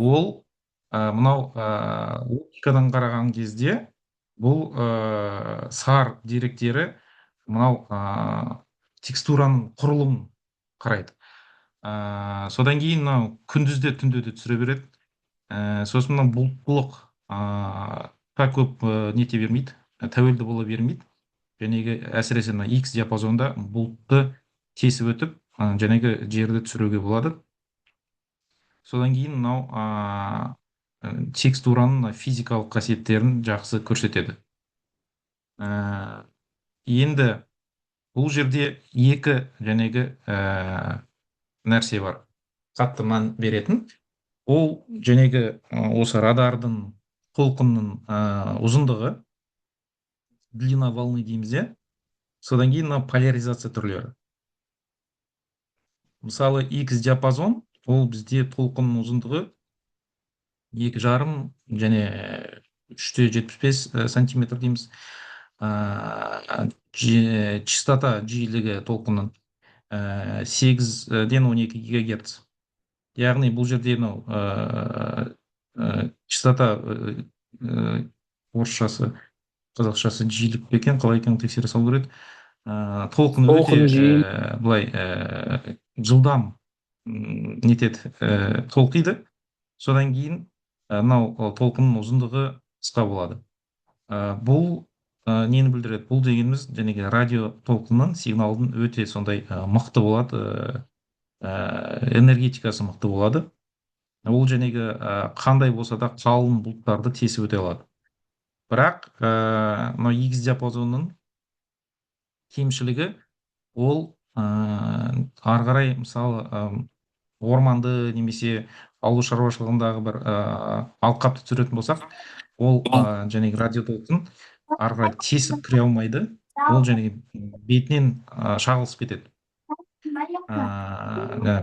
ол мынау логикадан қараған кезде бұл сар деректері мынау текстураның құрылымын қарайды. Содан кейін мынау күндіз де түнде де түсіре береді. Сосын мынау бұлттылық көп нете бермейді, тәуелді бола бермейді. Жәнегі әсіресе мына X диапазонда бұлтты тесіп өтіп, жәнегі жерді түсіруге болады. Содан кейін мынау текстураның физикалық қасиеттерін жақсы көрсетеді. Енді бұл жерде екі жәнегі нәрсе бар. Қатты мән беретін. Ол жәнегі осы радардың толқынның ұзындығы, длина волны дейміз, иә. Содан кейін мына поляризация түрлері. Мысалы, X диапазон, ол бізде толқынның ұзындығы 2,5 және 3,75 сантиметр дейміз. Частота жиілігі толқынның 8-ден 12 гигагерц. Яғни бұл жерде мынау частота орысшасы, қазақшасы жиілік пе екен, қалай екенін тексере салу керек. Толқын өте былай жылдам нетеді, толқиды. Содан кейін мынау толқынның ұзындығы қысқа болады. Бұл нені білдіреді? Бұл дегеніміз жәнегі радио толқынның сигналдың өте сондай мықты болады, энергетикасы мықты болады. Ол жәнегі қандай болса да қалың бұлттарды тесіп өте алады. Бірақ мынау X диапазонның кемшілігі ол ары қарай, мысалы, орманды немесе ауыл шаруашылығындағы бір алқапты түсіретін болсақ, ол жәнегі радио толқын ары қарай тесіп кіре алмайды. Ол жәнегі бетінен шағылысып кетеді.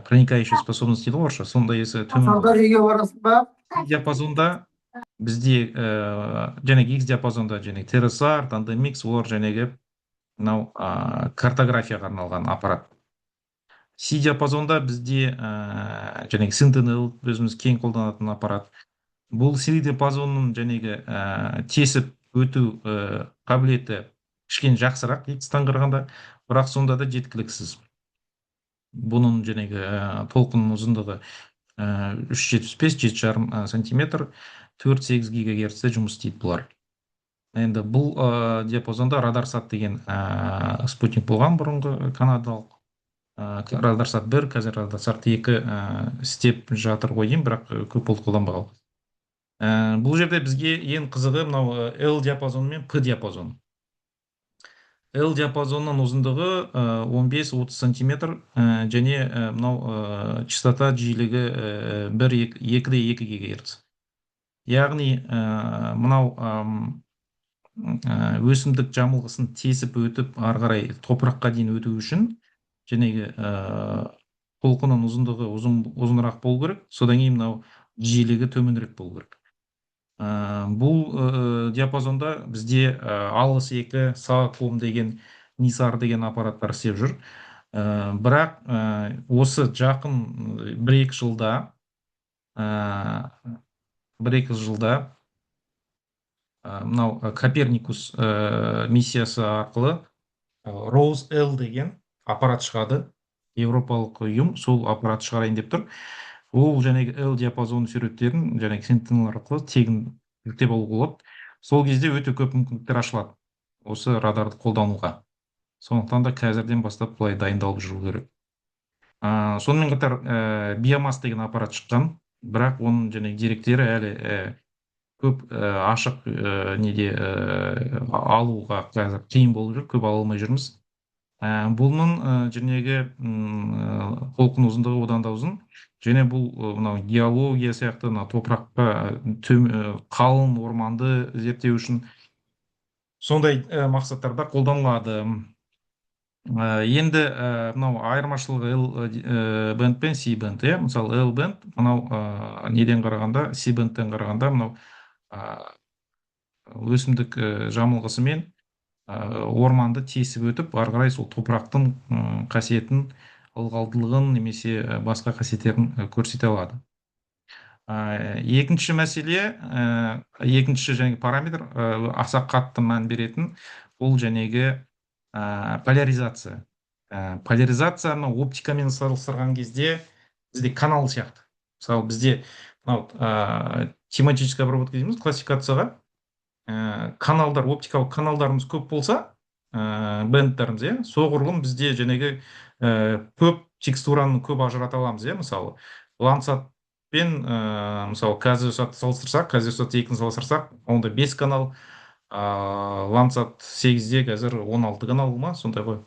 Проникающая способность дейді орысша, сондай есі төмен болады. Диапазонда бізде жәнегі X диапазонда жәнегі TRS-R, Tandem-X, олар жәнегі мынау картографияға арналған аппарат. C диапазонда бізде жәнегі Sentinel, өзіміз кең қолданатын аппарат. Бұл C диапазонның жәнегі тесіп өту қабілеті кішкене жақсырақ X-тан қарағанда, бірақ сонда да жеткіліксіз. Бұның жәнегі толқынның ұзындығы 3,75, 7,5 сантиметр, 4-8 гигагерцте жұмыс істейді бұлар. Енді бұл диапазонда Raдаrsat деген спутник болған бұрынғы канадалық. Raдаrsat 1, қазір Raдаrsat 2 істеп жатыр ғой деймін, бірақ көп болды қолданбағалы. Бұл жерде бізге ең қызығы мынау L диапазон мен P диапазон. L диапазонның ұзындығы 15-30 сантиметр және мынау частота жиілігі 2,2 гигагерц. Яғни мынау өсімдік жамылғысын тесіп өтіп, ары қарай топыраққа дейін өту үшін жәнегі толқынның ұзындығы ұзынырақ болу керек, содан кейін мынау жиілігі төменірек болу керек. Бұл диапазонда бізде алыс 2, Сааком деген, Нисар деген аппараттар істеп жүр. Бірақ осы жақын 1-2 жылда мынау Коперникус миссиясы арқылы Rose-L деген аппарат шығады. Европалық ұйым сол аппарат шығарайын деп тұр. Ол жәнегі L диапазон суреттерін жәнегі Sentinel арқылы тегін жүктеп алуға болады. Сол кезде өте көп мүмкіндіктер ашылады осы радарды қолдануға. Сондықтан да қазірден бастап былай дайындалып жүру керек. Сонымен қатар Биомас деген аппарат шыққан, бірақ оның жәнегі деректері әлі көп ашық неде алуға қазір қиын болып жүр, көп ала алмай жүрміз. Бұның жәнегі толқын ұзындығы одан да ұзын. Және бұл мынау геология сияқты топыраққа қалың орманды зерттеу үшін сондай мақсаттарда қолданылады. Енді мынау айырмашылығы L-band пен C-band. Мысалы L-band мынау неден қарағанда, C-bandтен қарағанда мынау өсімдік жамылғысымен орманды тесіп өтіп, ары қарай сол топырақтың қасиетін, ылғалдылығын немесе басқа қасиеттерін көрсете алады. Екінші мәселе, екінші жаңағы параметр, аса қатты мән беретін, ол жаңағы поляризация. Поляризацияны оптикамен салыстырған кезде бізде канал сияқты. Мысалы бізде мынау тематическая обработка дейміз, классификацияға каналдар, оптикалық каналдарымыз көп болса, бендтеріміз, иә, соғұрлым бізде жаңағы көп текстураны көп ажырата аламыз, иә. Мысалы лансат пен мысалы казиосатты салыстырсақ, казиосат 2-ні салыстырсақ, онда 5 канал, лансат 8-де қазір 16 канал ма, сондай ғой.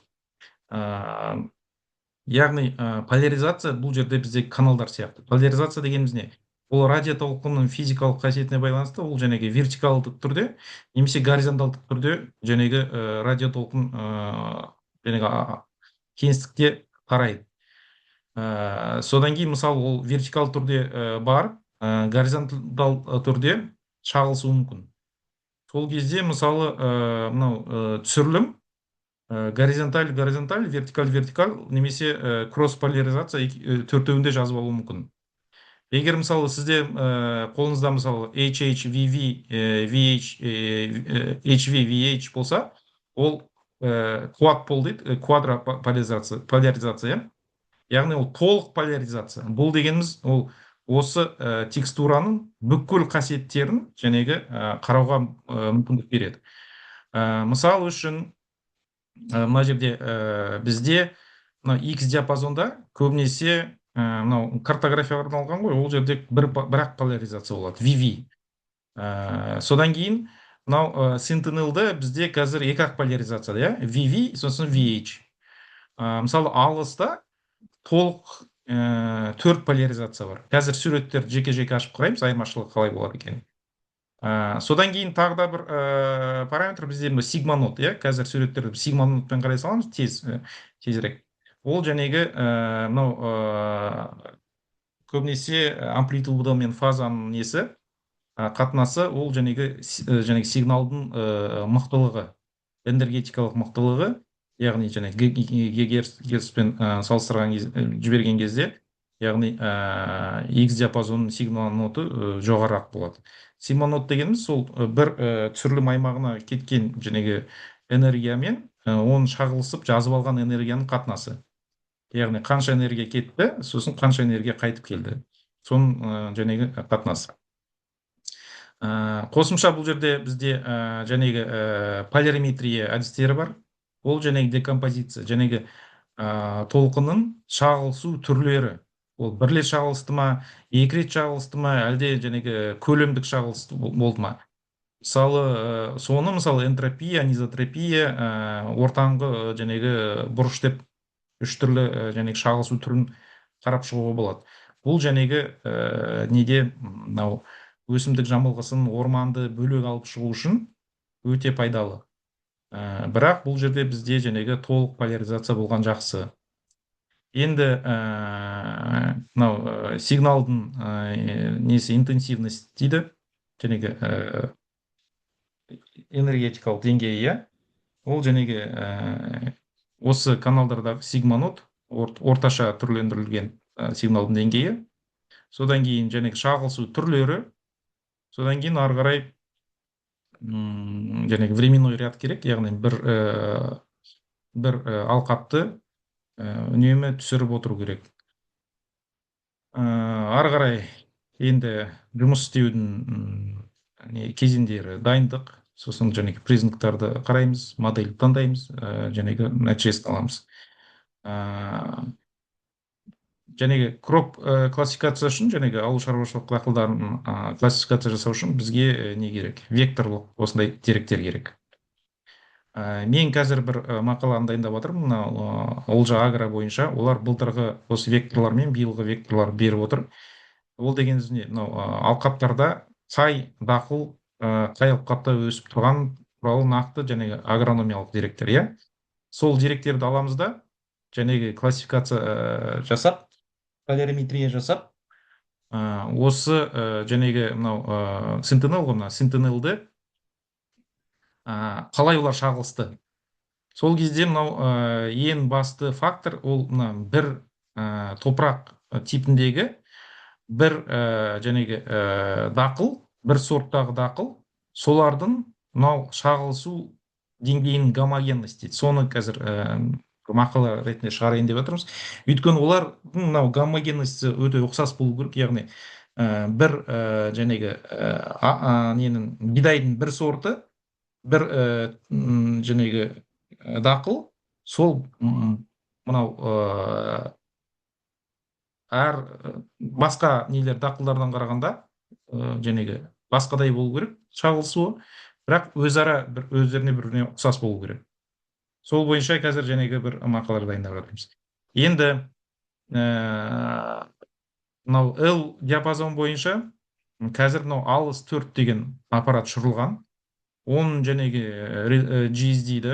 Яғни поляризация бұл жерде бізде каналдар сияқты. Поляризация дегеніміз не? Ол радио толқынның физикалық қасиетіне байланысты, ол жаңағы вертикалдық түрде немесе горизонталдық түрде жаңағы радио толқын жаңағы кеңістікте қарайды. Содан кейін мысалы ол вертикал түрде бар, горизонтал түрде шағылысуы мүмкін. Сол кезде мысалы мынау түсірілім горизонталь, вертикаль, немесе кросс поляризация төртеуінде жазып алу мүмкін. Егер мысалы сізде қолыңызда мысалы HV, болса, ол quad пол дейді, квадро поляризация. Яғни ол толық поляризация. Бұл дегеніміз ол осы текстураның бүкіл қасиеттерін жаңағы қарауға мүмкіндік береді. Мысал үшін мына жерде бізде мына X диапазонда көбінесе мынау картографияға арналған ғой, ол жерде бірақ поляризация болады, VV. Содан кейін мынау Sentinel'да бізде қазір екі-ақ поляризация, иә, VV, сосын VH. Мысалы алыста толық 4 поляризация бар. Қазір суреттерді жеке-жеке ашып қараймыз, айырмашылығы қалай болады екен. Содан кейін тағы да бір параметр бізде сигма нот, иә, қазір суреттерді сигма нотпен қарай саламыз, тезірек. Ол жаңағы мынау көбінесе амплитуда мен фазаның несі қатынасы, ол жаңағы сигналдың мықтылығы, энергетикалық мықтылығы, яғни гигагерцпен салыстырған жіберген кезде, яғни X диапазонның сигнал ноты жоғарырақ болады. Сигма нот дегеніміз сол бір түсірілім аймағына кеткен жаңағы энергиямен оны шағылысып жазып алған энергияның қатынасы. Яғни қанша энергия кетті, сосын қанша энергия қайтып келді. Соның жаңағы қатынасы. Қосымша бұл жерде бізде жаңағы полариметрия әдістері бар. Ол жаңағы декомпозиция, жаңағы толқынның шағылысу түрлері. Ол бір рет шағылысты ма, екі рет шағылысты ма, әлде жаңағы көлемдік шағылысты болды ма? Мысалы, соны мысалы энтропия, анизотропия, ортаңғы жаңағы бұрыш деп үш түрлі жаңағы шағылысу түрін қарап шығуға болады. Бұл жаңағы неде мынау өсімдік жамылғысын, орманды бөлек алып шығу үшін өте пайдалы. Бірақ бұл жерде бізде жаңағы толық поляризация болған жақсы. Енді мынау сигналдың несі интенсивность дейді, жаңағы энергетикалық деңгейі, ол жаңағы осы каналдардағы сигма нот, орташа түрлендірілген сигналдың деңгейі, содан кейін жаңағы шағылысу түрлері, содан кейін ары қарай жаңағы временной ряд керек, яғни бір алқапты үнемі түсіріп отыру керек. Ары қарай енді жұмыс істеудің кезеңдері дайындық, сосын жаңағы признактарды қараймыз, модель таңдаймыз, жаңағы нәтижесін аламыз. Жаңағы кроп классификация үшін, жаңағы ауыл шаруашылық дақылдарын классификация жасау үшін бізге не керек? Векторлық осындай деректер керек. Мен қазір бір мақаланы дайындап жатырмын, Олжа Агро бойынша. Олар былтырғы осы векторлар мен биылғы векторлар беріп отыр. Ол дегеніміз не? Алқаптарда қай дақыл қай алқапта өсіп тұрған туралы нақты жаңағы агрономиялық деректер, иә. Сол деректерді аламыз да, жаңағы классификация жасап, полариметрия жасап, осы жаңағы мынау Sentinel ғой, Sentinel'ді қалай олар шағылысты. Сол кезде мынау ең басты фактор, ол бір топырақ типіндегі бір жәнегі дақыл, бір сорттағы дақыл, солардың мынау шағылысу деңгейінің гомогенность дейді. Соны қазір мақала ретінде шығарайын деп жатырмыз. Өйткені олардың мынау гомогенності өте ұқсас болу керек, яғни бір жәнегі ненің бидайдың бір сорты, бір жәнегі дақыл, сол мынау әр басқа нелер дақылдардан қарағанда жәнегі басқадай болу керек шағылысуы, бірақ өзара өздеріне біріне ұқсас болу керек. Сол бойынша қазір жәнегі бір мақалалар дайындап жатырмыз. Енді мынау L диапазон бойынша қазір мынау алыс 4 деген аппарат ұшырылған. Оның жәнегі GS дейді,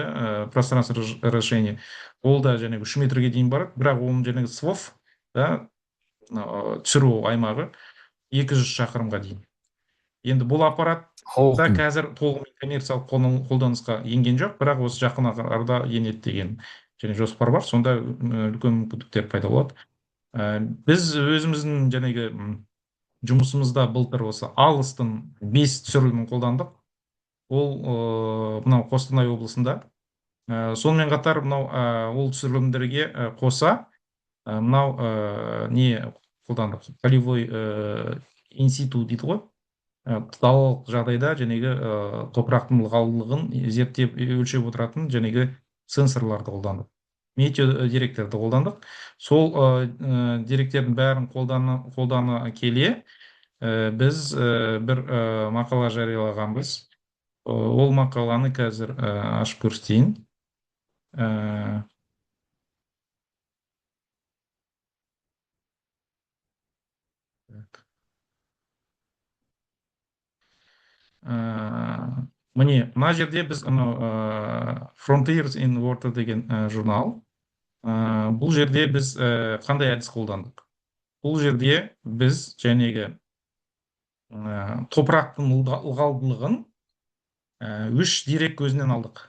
пространство расширения, ол да жәнегі 3 метрге дейін барады, бірақ оның жәнегі СВОФ түсіру аймағы 200 шақырымға дейін. Енді бұл аппарат да қазір толығымен коммерциялық қолданысқа енген жоқ, бірақ осы жақын арада енеді деген және жоспар бар. Сонда үлкен мүмкіндіктер пайда болады. Біз өзіміздің жәнегі жұмысымызда былтыр осы алыстың 5 түсірілімін қолдандық. Ол мынау Қостанай облысында. Сонымен қатар мынау ол түсірілімдерге қоса мынау не қолдандық, полевой инситу дейді ғой, далалық жағдайда жәнегі топырақтың ылғалдылығын зерттеп өлшеп отыратын жәнегі сенсорларды қолдандық, метео деректерді қолдандық. Сол деректердің бәрін қолдана келе біз бір мақала жариялағанбыз. Ол мақаланы қазір ашып көрсетейін. Міне, мына жерде біз Frontiers in Water деген журнал. Бұл жерде біз қандай әдіс қолдандық? Бұл жерде біз жәнегі топырақтың ылғалдылығын 3 дерек көзінен алдық.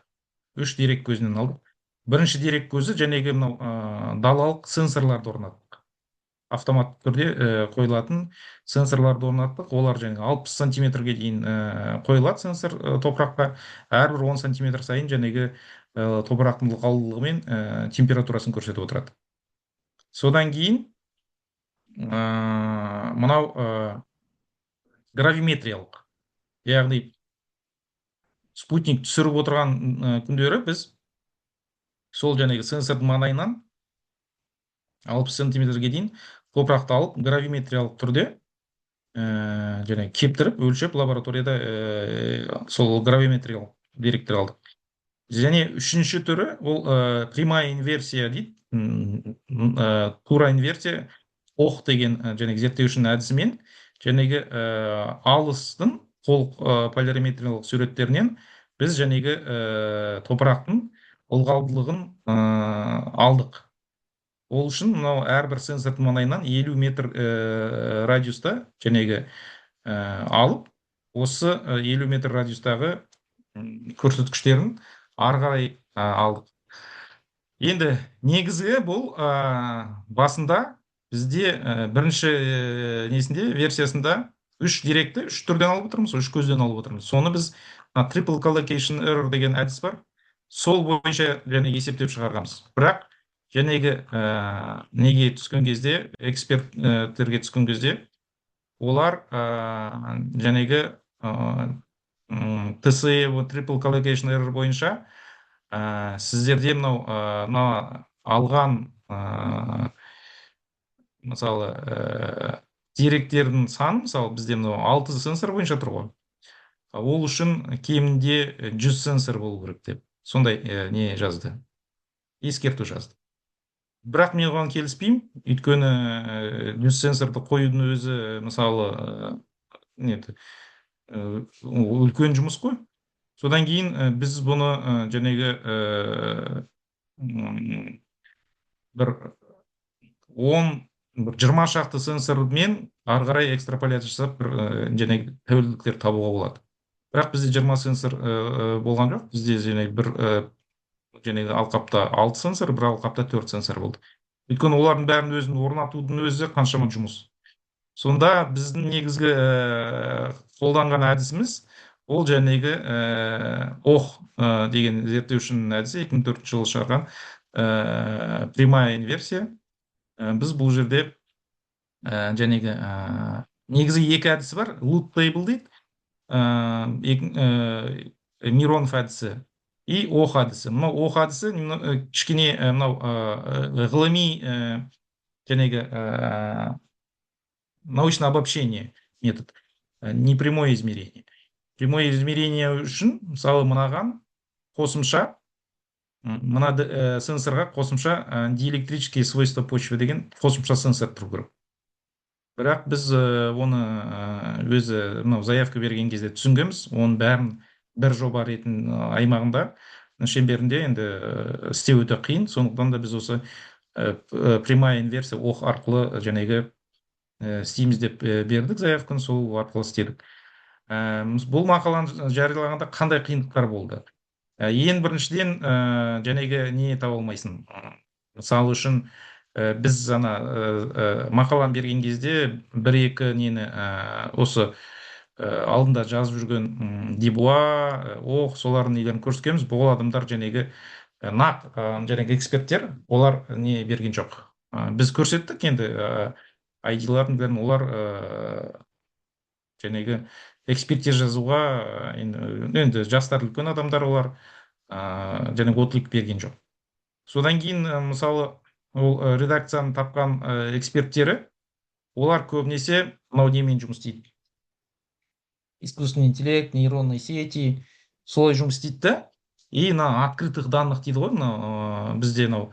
Бірінші дерек көзі жәнегі мынау далалық сенсорларды орнаттық. Автоматты түрде қойылатын сенсорларды орнаттық. Олар жәнегі 60 сантиметрге дейін қойылады сенсор топыраққа. Әрбір 10 сантиметр сайын жәнегі топырақтың ылғалдылығы мен температурасын көрсетіп отырады. Содан кейін мынау гравиметриялық, яғни спутник түсіріп отырған күндері біз сол жәнегі сенсордың маңайынан 60 сантиметрге дейін топырақты алып, гравиметриялық түрде және кептіріп, өлшеп лабораторияда сол гравиметриялық деректер алдық. Және үшінші түрі ол прямая инверсия дейді, тура инверсия, оқ деген жәнегі зерттеушінің әдісімен жәнегі алыстың толық полирометриялық суреттерінен біз жәнегі топырақтың ылғалдылығын алдық. Ол үшін мынау әрбір сенсордың маңайынан 50 метр радиуста жәнегі алып, осы 50 метр радиустағы көрсеткіштерін ары қарай алдық. Енді негізі бұл басында бізде бірінші несінде версиясында 3 деректі 3 түрден алып отырмыз, 3 көзден алып отырмыз. Соны біз triple collocation error деген әдіс бар. Сол бойынша және есептеп шығарғанбыз. Бірақ жәнегі неге түскен кезде, эксперттерге түскен кезде, олар жәнегі TCE triple collocation error бойынша сіздерде мынау алған мысалы деректердің саны, мысалы бізде мынау 6 сенсор бойынша тұр ғой. Ол үшін кемінде 100 сенсор болу керек деп. Сондай не жазды, ескерту жазды. Бірақ мен оған келіспеймін, өйткені 100 сенсорды қоюдың өзі мысалы үлкен жұмыс қой. Содан кейін біз бұны жәнегі бір 10-20 шақты сенсормен ары қарай экстраполяция жасап жәнегі тәуелділіктер табуға болады. Бірақ бізде 20 сенсор болған жоқ. Бізде жәнегі бір жәнегі алқапта 6 сенсор, бір алқапта 4 сенсор болды. Өйткені олардың бәрін өзін орнатудың өзі қаншама жұмыс. Сонда біздің негізгі қолданған әдісіміз ол жәнегі ох деген зерттеушінің әдісі 2004 жылы шығарған прямая инверсия. Біз бұл жерде жәнегі негізі екі әдісі бар. Loop table дейді, Миронов әдісі и ох әдісі. Мынау ох әдісі кішкене мынау ғылыми жәнегі научное обобщение метод, не прямое измерение. Прямое измерение үшін мысалы мынаған қосымша мына сенсорға қосымша диэлектрические свойства почвы деген қосымша сенсор тұру керек. Бірақ біз оны өзі мынау заявка берген кезде түсінгенбіз, оның бәрін бір жоба ретінің аймағында шеңберінде енді істеу өте қиын. Сондықтан да біз осы прямая инверсия ох арқылы жәнегі істейміз деп бердік заявканы, сол арқылы істедік. Бұл мақаланы жариялағанда қандай қиындықтар болды? Ең біріншіден жәнегі не таба алмайсың. Мысалы үшін біз мақаланы берген кезде бір-екі нені осы алдында жазып жүрген Дебуа, ох, солардың нелерін көрсеткенбіз. Бұл адамдар жәнегі нақ жәнегі эксперттер, олар не берген жоқ. Біз көрсеттік енді айдилардың бәрін, олар жәнегі экспертиза жазуға енді жастар үлкен адамдар, олар жәнегі отклик берген жоқ. Содан кейін мысалы ол редакцияны тапқан эксперттері, олар көбінесе мынау немен жұмыс істейді. Искусственный интеллект, нейронные сети, солай жұмыс істейді да. И мына открытых данных дейді ғой, мынау бізде мынау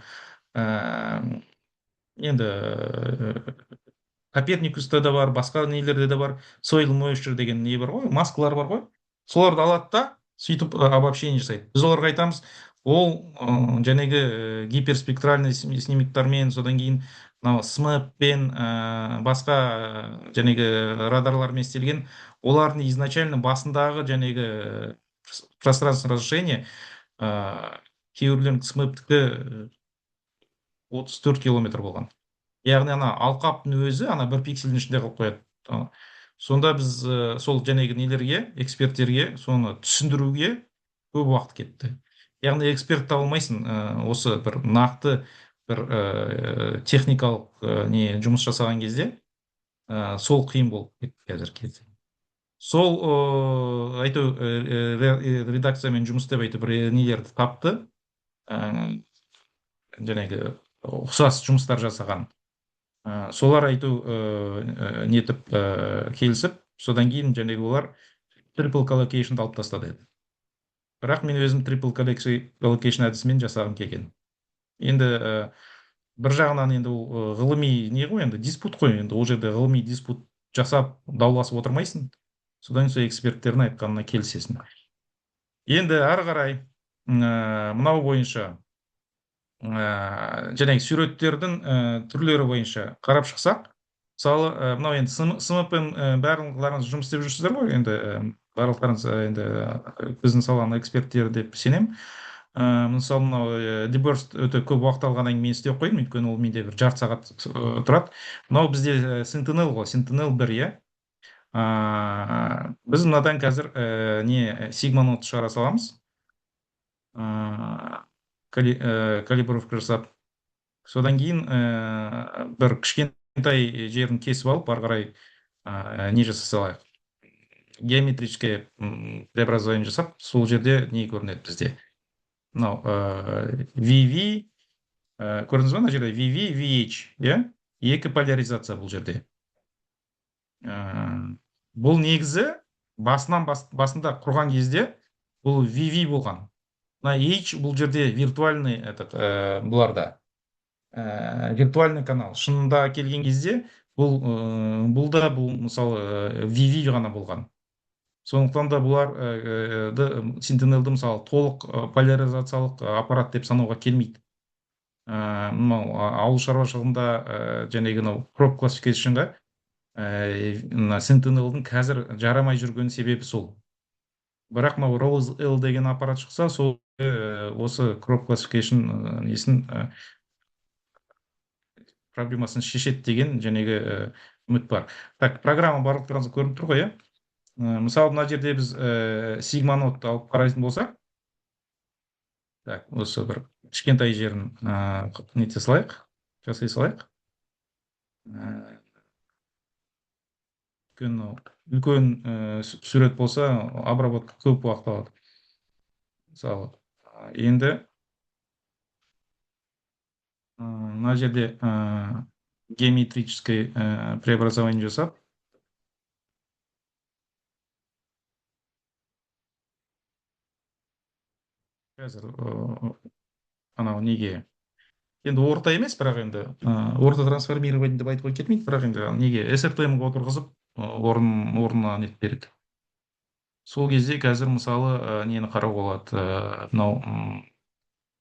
енді Коперникуста да бар, басқа нелерде де бар, soil moisture деген не бар ғой, маскалар бар ғой. Соларды алады да, сөйтіп обобщение жасайды. Біз оларға айтамыз, ол жәнегі гиперспектральный снимоктармен, содан кейін СМЭП-пен басқа жәнегі радарлармен істелген, олардың изначально басындағы жәнегі пространственное разрешение кейбіреулердің СМЭП-тікі 34 километр болған. Яғни алқаптың өзі бір пиксельдің ішінде қалып қояды. Сонда біз сол жәнегі нелерге, эксперттерге соны түсіндіруге көп уақыт кетті. Яғни эксперт табылмайсың, осы бір нақты бір техникалық не жұмыс жасаған кезде сол қиын болып кетті қазір кезде. Сол редакциямен жұмыс істеп бір нелерді тапты, жәнегі ұқсас жұмыстар жасаған. Солар нетіп келісіп, содан кейін жәнегі олар triple collocation алып тастады. Бірақ мен өзім triple collocation әдісімен жасағым келген. Енді бір жағынан енді ғылыми не ғой, енді диспут қой, енді ол жерде ғылыми диспут жасап дауласып отырмайсың. Содан сол эксперттердің айтқанына келісесің. Енді ары қарай мынау бойынша жәнегі суреттердің түрлері бойынша қарап шықсақ, мысалы мынау енді СМП-пен барлықтарыңыз жұмыс істеп жүрсіздер ғой, енді барлықтарыңыз енді біздің саланың эксперттері деп сенем. Мысалы мынау деберст өте көп уақыт алған әңгіме істеп қойдым, өйткені ол менде бір жарты сағат тұрады. Мынау бізде Sentinel ғой, Sentinel 1, иә. Біз мынадан қазір не Sigma-ноты шығара саламыз. Калибровка жасап, содан кейін бір кішкентай жерін кесіп алып, ары қарай не жаса салайық, геометрическое преобразование жасап, сол жерде не көрінеді бізде. Мынау VV, көрдіңіз ба, мына жерде VV, VH, иә? Екі поляризация бұл жерде. Бұл негізі басында құрған кезде бұл VV болған. H бұл жерде виртуальный бұларда виртуальный канал. Шынында келген кезде бұл мысалы VV ғана болған. Сондықтан да бұлар Sentinel'ді мысалы толық поляризациялық аппарат деп санауға келмейді. Ауыл шаруашылығында жәнегі crop classificationға Sentinel'дің қазір жарамай жүрген себебі сол. Бірақ Rose L деген аппарат шықса, сол осы crop classification несін проблемасын шешеді деген жәнегі үміт бар. Так, программа барлықтарыңызға көрініп тұр ғой, иә? Мысалы, мына жерде біз сигма нотты алып қарайтын болсақ, так, осы бір кішкентай жерін нете салайық, жасай салайық. Өйткені үлкен сурет болса, обработка көп уақыт алады. Мысалы, енді мына жерде геометрическое преобразование жасап, қазір анау неге, енді орта емес, бірақ енді орта трансформирование деп айтуға келмейді, бірақ енді неге SRTM-ға отырғызып орнына нетіп береді. Сол кезде қазір мысалы нені қарауға болады, мынау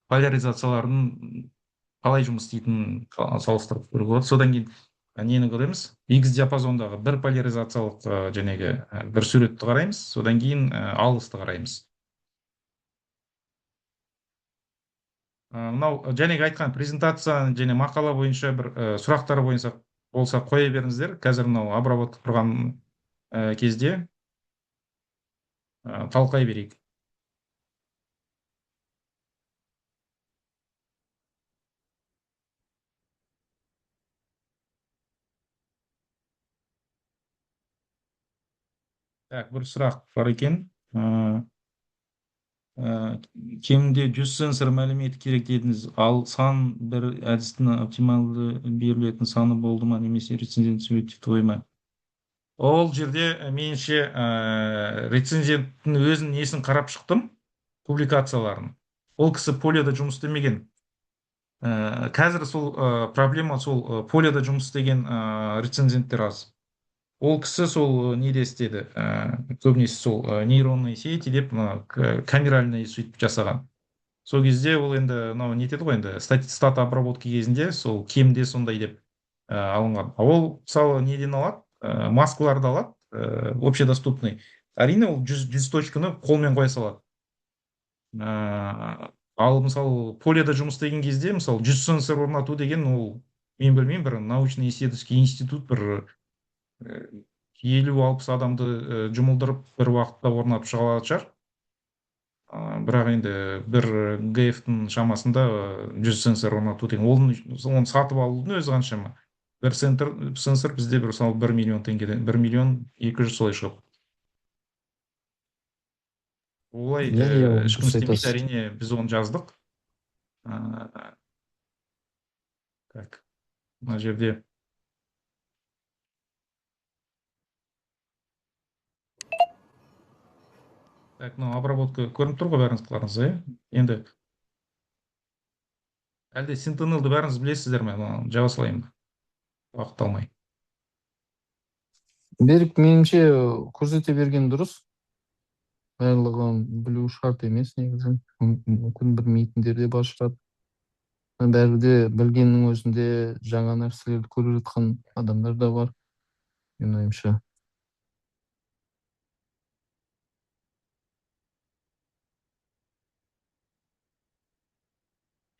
поляризациялардың қалай жұмыс істейтінін салыстырып көруге болады. Содан кейін нені көреміз, X диапазондағы бір поляризациялық жәнегі бір суретті қараймыз, содан кейін алысты қараймыз. Мынау жәнегі айтқан презентация және мақала бойынша бір сұрақтар болса қоя беріңіздер. Қазір мынау обработка тұрған кезде талқылай берейік. Так, бір сұрақ бар екен. Кемінде 100 сенсор мәліметі керек дедіңіз, ал сан бір әдістің оптималды берілетін саны болды ма, немесе рецензент субъективті ой ма? Ол жерде меніңше рецензенттің өзін несін қарап шықтым, публикацияларын. Ол кісі полияда жұмыс істемеген. Қазір сол проблема сол полияда жұмыс істеген рецензенттер аз. Ол кісі сол неде істеді, көбінесе сол нейронные сети деп камеральный сөйтіп жасаған. Сол кезде ол енді мынау нетеді ғой, енді стат обработка кезінде сол кемде сондай деп алынған. Ол мысалы неден алады, маскаларды алады, общедоступный. Әрине ол 100 точканы қолмен қоя салады. Ал мысалы полияда жұмыс істеген кезде мысалы 100 сенсор орнату деген, ол мен білмеймін, бір научный исследовательский институт бір 50-60 адамды жұмылдырып бір уақытта орнатып шыға алатын шығар. Бірақ енді бір ГФ-тің шамасында 100 сенсор орнату деген, оны сатып алудың өзі қаншама. Бір сенсор бізде бір 1 миллион теңгеден, 1 миллион 200 солай шығып. Олай ешкім істемейді, әрине біз оны жаздық. Так, мына жерде так, мынау обработка көрініп тұр ғой бәріңізге, енді әлде Sentinel'ды бәріңіз білесіздер ме? Жаба салайын ба? Уақыт алмай. Берік, меніңше көрсете берген дұрыс. Барлығын білу шарт емес негізі. Мүмкін білмейтіндер де бар шығар. Бәрі де білгеннің өзінде жаңа нәрселерді көріп жатқан адамдар да бар, менің ойымша.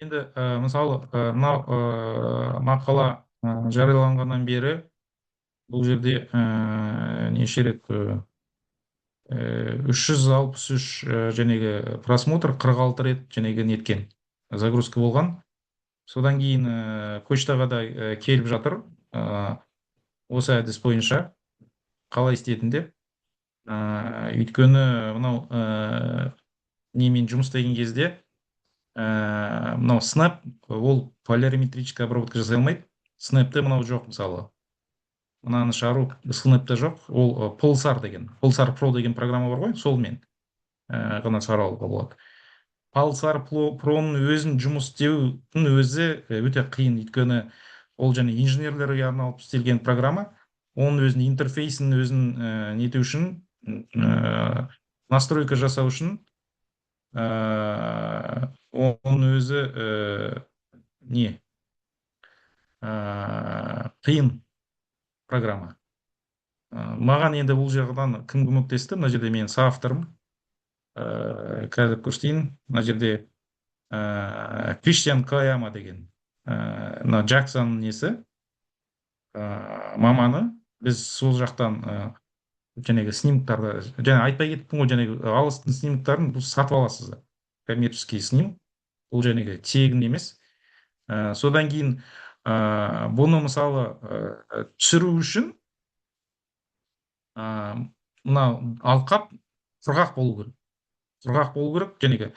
Енді мысалы мынау мақала жарияланғаннан бері бұл жерде неше рет 363 жәнегі просмотр, 46 рет жәнегі неткен загрузка болған. Содан кейін почтаға да келіп жатыр осы әдіс бойынша қалай істейтін деп. Өйткені мынау немен жұмыс істеген кезде мынау Snap ол поляриметрическая обработка жасай алмайды. Snap'те мынау жоқ, мысалы. Мынаны шығару Snap'те жоқ. Ол Pulsar Pro деген программа бар ғой, солмен ғана шығаруға болады. Pulsar Pro'ның өзін жұмыс істеудің өзі өте қиын, өйткені ол және инженерлерге арналып істелген программа. Оның өзін интерфейсін өзін нету үшін, настройка жасау үшін оның өзі қиын программа. Маған енді бұл жағынан кім көмектесті? Мына жерде менің соавторым, қазір көрсетейін. Мына жерде Криштиан Каяма деген, мына Джаксон несі, маманы біз сол жақтан жаңағы снимоктарды жаңа айтпай кеттім ғой, жаңағы алыстың снимоктарын бұл сатып аласыздар, коммерческий снимок, бұл жаңағы тегін емес. Содан кейін бұны мысалы түсіру үшін мынау алқап құрғақ болу керек, жаңағы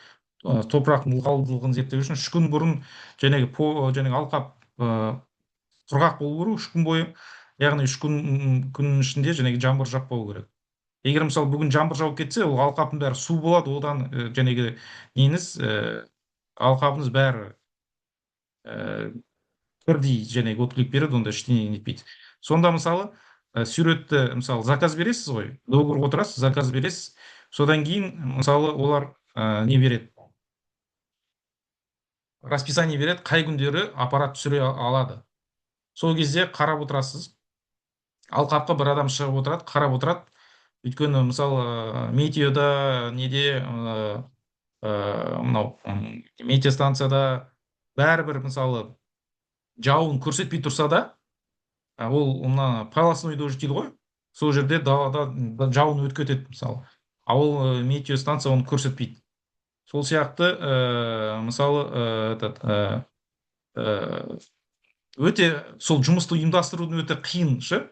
топырақтың ылғалдылығын зерттеу үшін 3 күн бұрын жаңағы алқап құрғақ болу керек 3 күн бойы, яғни 3 күннің ішінде жаңағы жаңбыр жаппау керек. Егер мысалы бүгін жаңбыр жауып кетсе, ол алқаптың бәрі су болады, одан жаңағы неңіз алқабыңыз бәрі бірдей жаңағы отклик береді, онда ештеңе нетпейді. Сонда мысалы суретті мысалы заказ бересіз ғой, договорға отырасыз, заказ бересіз, содан кейін мысалы олар не береді, расписание береді, қай күндері аппарат түсіре алады. Сол кезде қарап отырасыз, алқапқа бір адам шығып отырады, қарап отырады. Өйткені мысалы метеода неде мынау метеостанцияда бәрібір мысалы жауын көрсетпей тұрса да, ол мына полостной дождь дейді ғой, сол жерде далада жауын өтіп кетеді мысалы, ол метеостанция оны көрсетпейді. Сол сияқты мысалы өте сол жұмысты ұйымдастырудың өте қиын ше.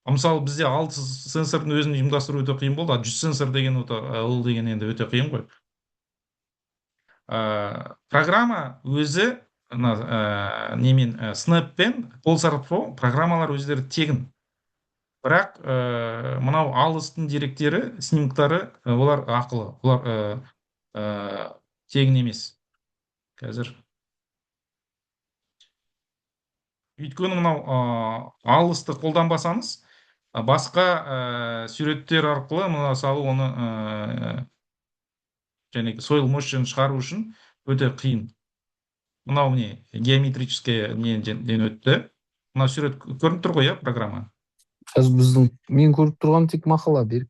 Мысалы бізде 6 сенсордың өзін ұйымдастыру өте қиын болды, 100 сенсор деген ол деген енді өте қиын ғой. Программа өзі немен Snap-пен Pulsar Pro программалар өздері тегін. Бірақ мынау алыстың деректері, снимоктары олар ақылы, олар тегін емес. Қазір өйткені мынау алысты қолданбасаңыз, басқа суреттер арқылы мысалы оны және soil motion шығару үшін өте қиын. Мынау не геометрический неден өтті. Мынау сурет көрініп тұр ғой, программа. Қазір мен көріп тұрған тек мақала беріп.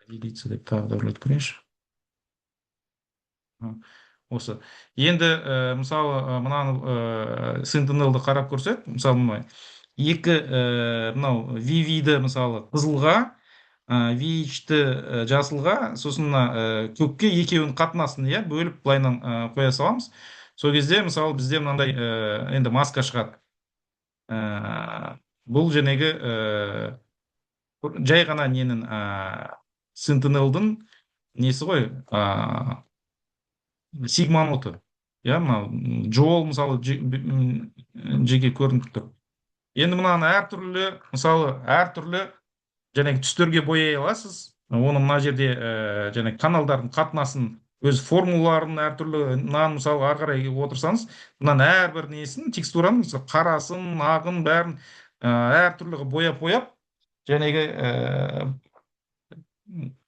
Делиться деп тағы да өрлет көрейінші. Осы. Енді мысалы мынаны Sentinel'ды қарап көрсек, мысалы мынау VV-ді мысалы қызылға, VH-ті жасылға, сосын көкке екеуін қатынасын бөліп былайынан қоя саламыз. Сол кезде мысалы бізде мынандай енді маска шығады. Бұл жәнегі жай ғана ненің Sentinel'дың несі ғой, сигма ноты. Мынау жол мысалы жеке көрініп тұр. Енді мынаны әртүрлі, мысалы әртүрлі жаңағы түстерге бояй аласыз. Оны мына жерде жаңағы каналдардың қатынасын, өз формулаларын әртүрлі, мынаны мысалы ары қарай отырсаңыз, мынаны әрбір несін, текстураның қарасын, ағын бәрін әртүрлі бояп, жаңағы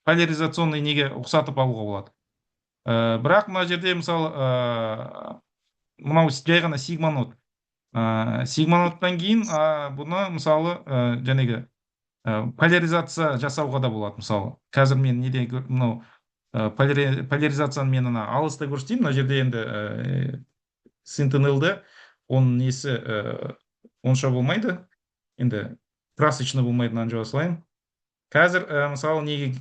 поляризационный неге ұқсатып алуға болады. Бірақ мына жерде мысалы мынау жай ғана сигма нот. Сигма ноттан кейін бұны мысалы жаңағы поляризация жасауға да болады. Мысалы қазір мен неде мынау поляризацияны мен алыста көрсетейін. Мына жерде енді Sentinel'ді оның несі онша болмайды. Енді красочный болмайды, мынаны жауа салайын. Қазір мысалы неге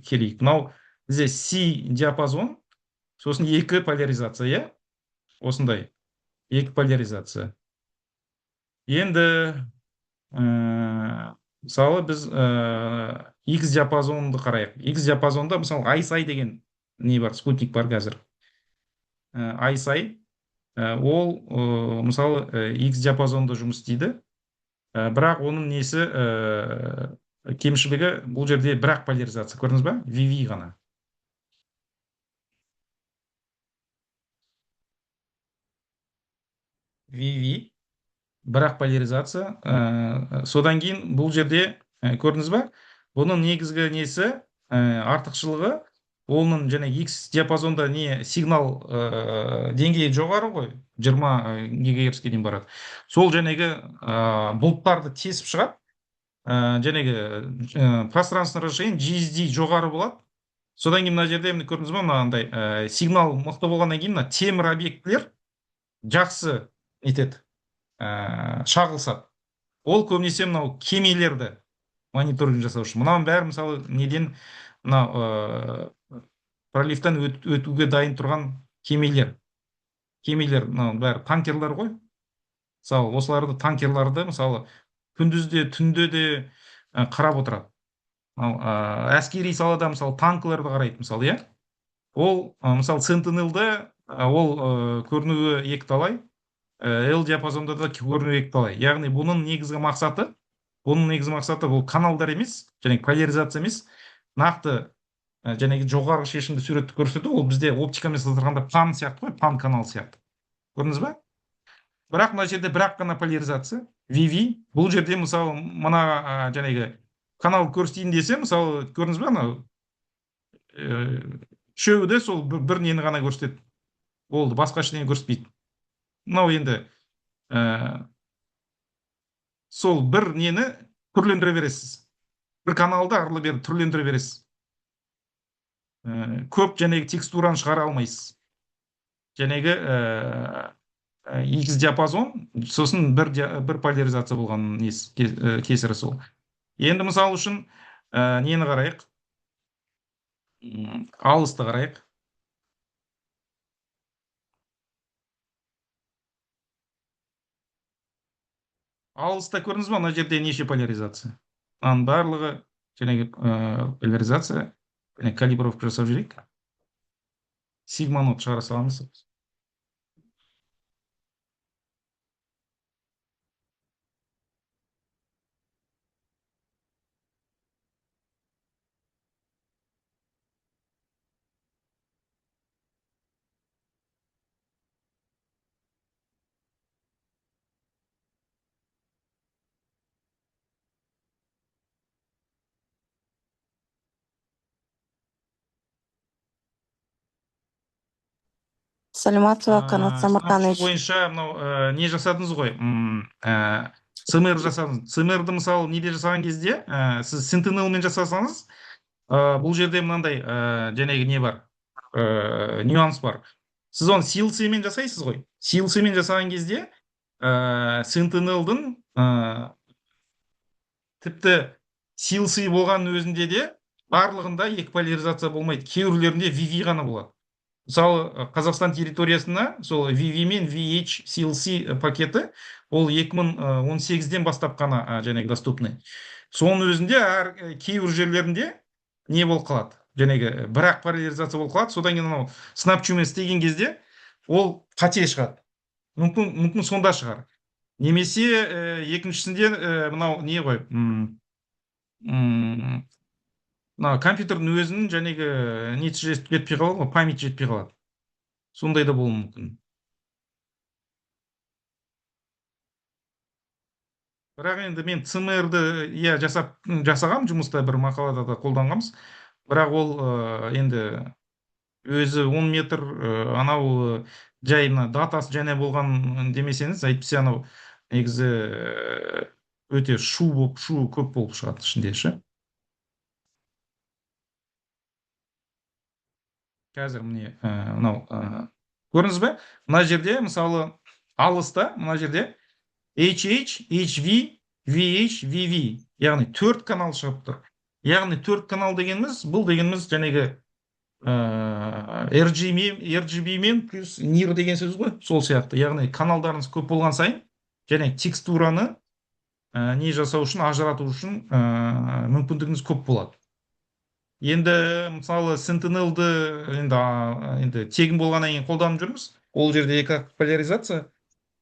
келейік. Мынау бізде C диапазон, сосын 2 поляризация, осындай 2 поляризация. Енді мысалы біз X диапазонды қарайық. X диапазонда мысалы ISI деген не бар, спутник бар қазір. ISI ол мысалы X диапазонда жұмыс істейді. Бірақ оның несі кемшілігі, бұл жерде бірақ поляризация, көрдіңіз ба? VV ғана. VV, бірақ поляризация. Содан кейін бұл жерде, көрдіңіз ба? Бұның негізгі несі, артықшылығы, оның және X диапазонда не сигнал деңгейі жоғары ғой, 20 ГГц-ке дейін барады. Сол жәнегі бұлттарды тесіп шығады. Жәнегі пространственный разрешение GSD жоғары болады. Содан кейін мына жерде көрдіңіз ба, мынандай сигнал мықты болғаннан кейін темір объектілер жақсы нетеді, шағылысады. Ол көбінесе мынау кемелерді мониторинг жасау үшін. Мынаның бәрі мысалы неден, мынау проливтан өтуге дайын тұрған кемелер. Мынаның бәрі танкерлер ғой. Мысалы осыларды, танкерларды мысалы күндізде түнде де қарап отырады. Әскери салада мысалы танкілерді қарайды мысалы, иә. Ол мысалы Sentinel'да ол көрінуі екіталай, L диапазонда да көрінуі екіталай. Яғни бұның негізгі мақсаты бұл каналдар емес, және поляризация емес, нақты және жоғарғы шешімді суретті көрсету. Ол бізде оптикамен салыстырғанда пан сияқты ғой, пан канал сияқты. Көрдіңіз ба? Бірақ мына жерде бірақ қана поляризация, VV. Бұл жерде мысалы мына жәнегі канал көрсетейін десе, мысалы көрдіңіз ба, анау үшеуі де сол бір нені ғана көрсетеді. Болды, басқа ештеңе көрсетпейді. Мынау енді сол бір нені түрлендіре бересіз. Бір каналды арлы бері түрлендіре бересіз. Көп жәнегі текстураны шығара алмайсыз. Жәнегі X диапазон, сосын бір поляризация болған кесірі сол. Енді мысал үшін нені қарайық? Алысты қарайық. Алыста көрдіңіз ба, мына жерде неше поляризация? Аның барлығы жәнегі поляризация, калибровка жасап жүрейік. Сигма нот шығара саламыз. Саламатсыз ба, Қанат Самарқанович. Бойынша мынау не жасадыңыз ғой? ЦМР жасадыңыз. ЦМРді мысалы неде жасаған кезде, сіз Sentinelмен жасасаңыз, бұл жерде мынандай жәнегі не бар? Нюанс бар. Сіз оны CLC-мен жасайсыз ғой. CLC-мен жасаған кезде Sentinel'дың тіпті CLC болған өзінде де барлығында екі поляризация болмайды. Кейбіреулерінде VV ғана болады. Мысалы, Қазақстан территориясына сол VV мен VH CLC пакеті ол 2018-ден бастап қана жәнегі доступны. Соның өзінде кейбір жерлерінде не болып қалады? Жәнегі бірақ поляризация болып қалады. Содан кейін анау Snapchatмен істеген кезде ол қате шығады. Мүмкін сонда шығар. Немесе екіншісінде мынау не ғой? Мына компьютердің өзінің жәнегі несі жетпей қалады ғой, память жетпей қалады. Сондай да болуы мүмкін. Бірақ енді мен ЦМРді жасаған жұмыста бір мақалада да қолданғанбыз. Бірақ ол енді өзі 10 метр анау жайына датасы және болған демесеңіз, әйтпесе анау негізі өте шу көп болып шығады ішінде ше. Қазір міне мынау көрдіңіз бе? Мына жерде мысалы алыста, мына жерде HH, HV, VH, VV, яғни 4 канал шығып тұр. Яғни 4 канал дегеніміз, бұл дегеніміз жәнегі RGB мен плюс NIR деген сөз ғой, сол сияқты. Яғни каналдарыңыз көп болған сайын, және текстураны не жасау үшін, ажырату үшін мүмкіндігіңіз көп болады. Енді мысалы Sentinel'ды енді тегін болғаннан кейін қолданып жүрміз. Ол жерде екі поляризация.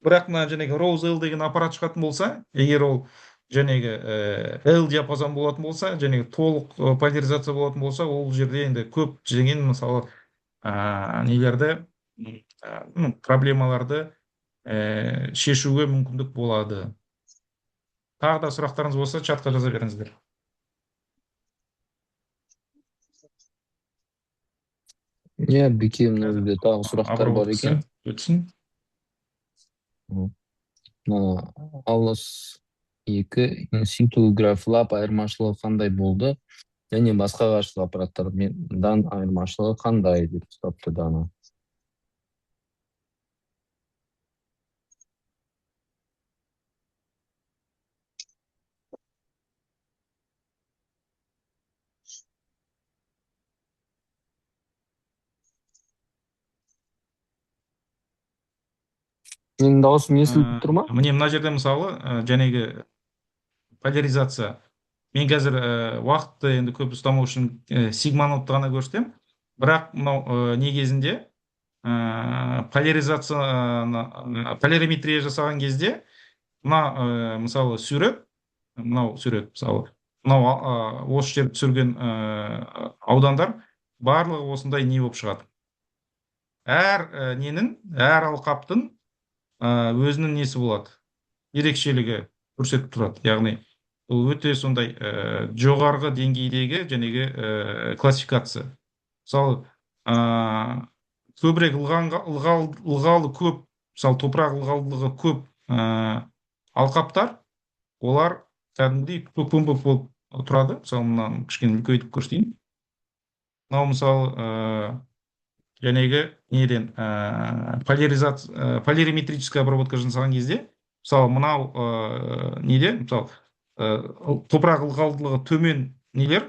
Бірақ мына жәнегі Rose L деген аппарат шығатын болса, егер ол жәнегі L диапазон болатын болса, жәнегі толық поляризация болатын болса, ол жерде енді көп деген мысалы нелерді, проблемаларды шешуге мүмкіндік болады. Тағы да сұрақтарыңыз болса, чатқа жаза беріңіздер. Иә, Бекемнің өзінде тағы сұрақтар бар екен. Өтсін. Алыс 2 инситу графлап айырмашылығы қандай болды? Және басқа ғарыштық аппараттардан айырмашылығы қандай деп сұрапты Дана. Менің дауысым естіліп тұр ма? міне мына жерде мысалы жәнегі поляризация. Мен қазір уақытты енді көп ұстамау үшін сигма-нотты ғана көрсетемін. Бірақ мынау не кезінде полариметрия жасаған кезде мына мысалы мынау сурет мысалы мынау осы жерді түсірген аудандар барлығы осындай не болып шығады. Әр әр алқаптың өзінің несі болады, ерекшелігі көрсетіп тұрады. Яғни бұл өте сондай жоғарғы деңгейдегі жәнегі классификация. Мысалы көбірек ылғалы көп, мысалы топырақ ылғалдылығы көп алқаптар, олар кәдімгідей көкпеңбек болып тұрады. Мысалы мынаны кішкене үлкейтіп көрсетейін. Мынау мысалы жәнегі неден полариметрическая обработка жасаған кезде, мысалы мынау неде, мысалы топырақ ылғалдылығы төмен нелер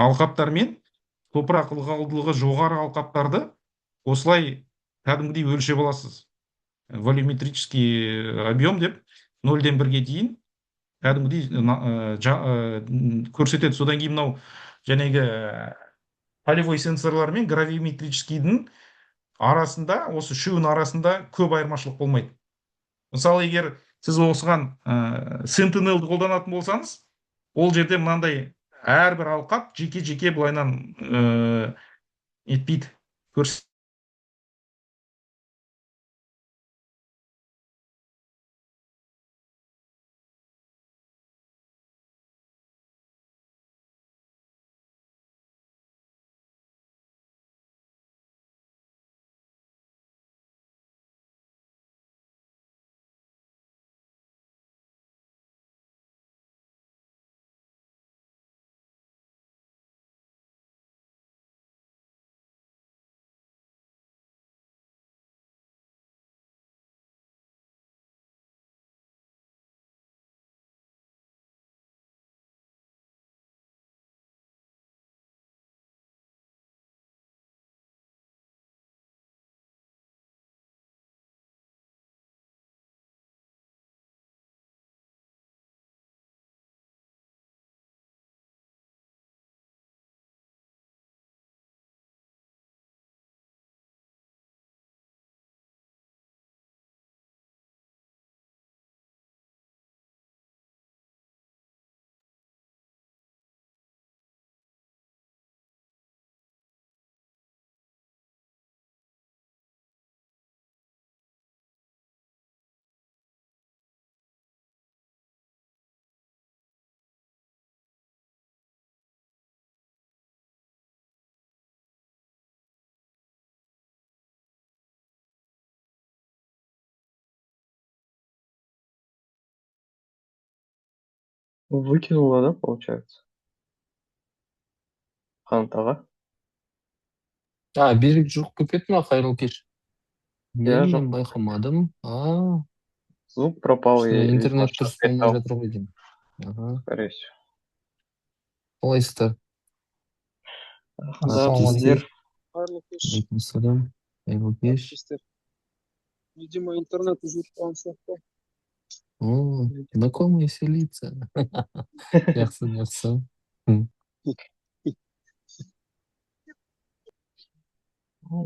алқаптар мен топырақ ылғалдылығы жоғары алқаптарды осылай кәдімгідей өлшеп аласыз. Волюметрический объем деп 0-ден 1-ге дейін кәдімгідей көрсетеді. Содан кейін мынау жәнегі полевой сенсорлар мен гравиметрическийдің арасында, осы үшеуінің арасында көп айырмашылық болмайды. Мысалы, егер сіз осыған сентинелді қолданатын болсаңыз, ол жерде мынандай әрбір алқап жеке-жеке былайынан етпейді. Выкинула, да, получается? Қанат аға? Берік жоқ болып кетті ма? Қайырлы кеш. Иә, Мен жоқ. байқамадым. Звук пропал и Интернет видно, дұрыс что болмай перестал, жатыр ғой деймін. скорее всего. Қалайсыздар? Сіздер Қайырлы кеш, Алейкумассалам. Қайырлы кеш. әріптестер. Видимо, интернет үзіліп қалған сияқты. Знакомые селиться. Жақсы.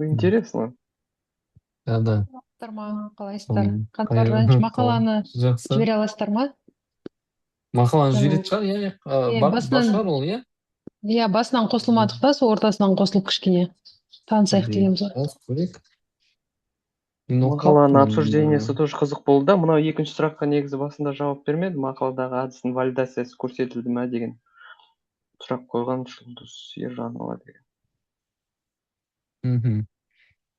Интересно. Да. Қалайсыздар? Қаңтар мақаланы Жақсы. жібере аласыздар ма? Мақаланы жіберетін шығар, иә. Бар шығар ол, иә? Иә, басынан қосылмадық та, сол ортасынан қосылып кішкене танысайық дегенбіз ғой. Көрейік. Мақаланың обсуждениесі тоже қызық болды да. Мынау екінші сұраққа негізі басында жауап бермеді. Мақаладағы әдістің валидациясы көрсетілді ме деген сұрақ қойған Жұлдыз Ержанова деген.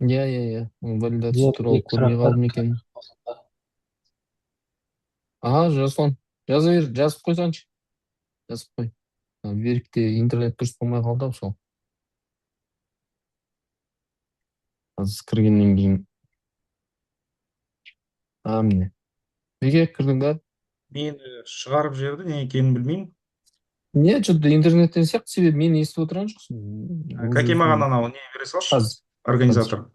Иә. Валидация туралы көрмей қалдым екен. Жасұлан. Жазып қойсаңшы. Жазып қой. Берікте интернет дұрыс болмай қалды сол. Қазір кіргеннен кейін. Міне. Неге кірдің бе? Мен шығарып жерді, не екенін білмеймін. Не, что-то интернеттен сияқты, себебі мен естіп отырған жоқсың. Кәке маған анау не бере салшы, организатор.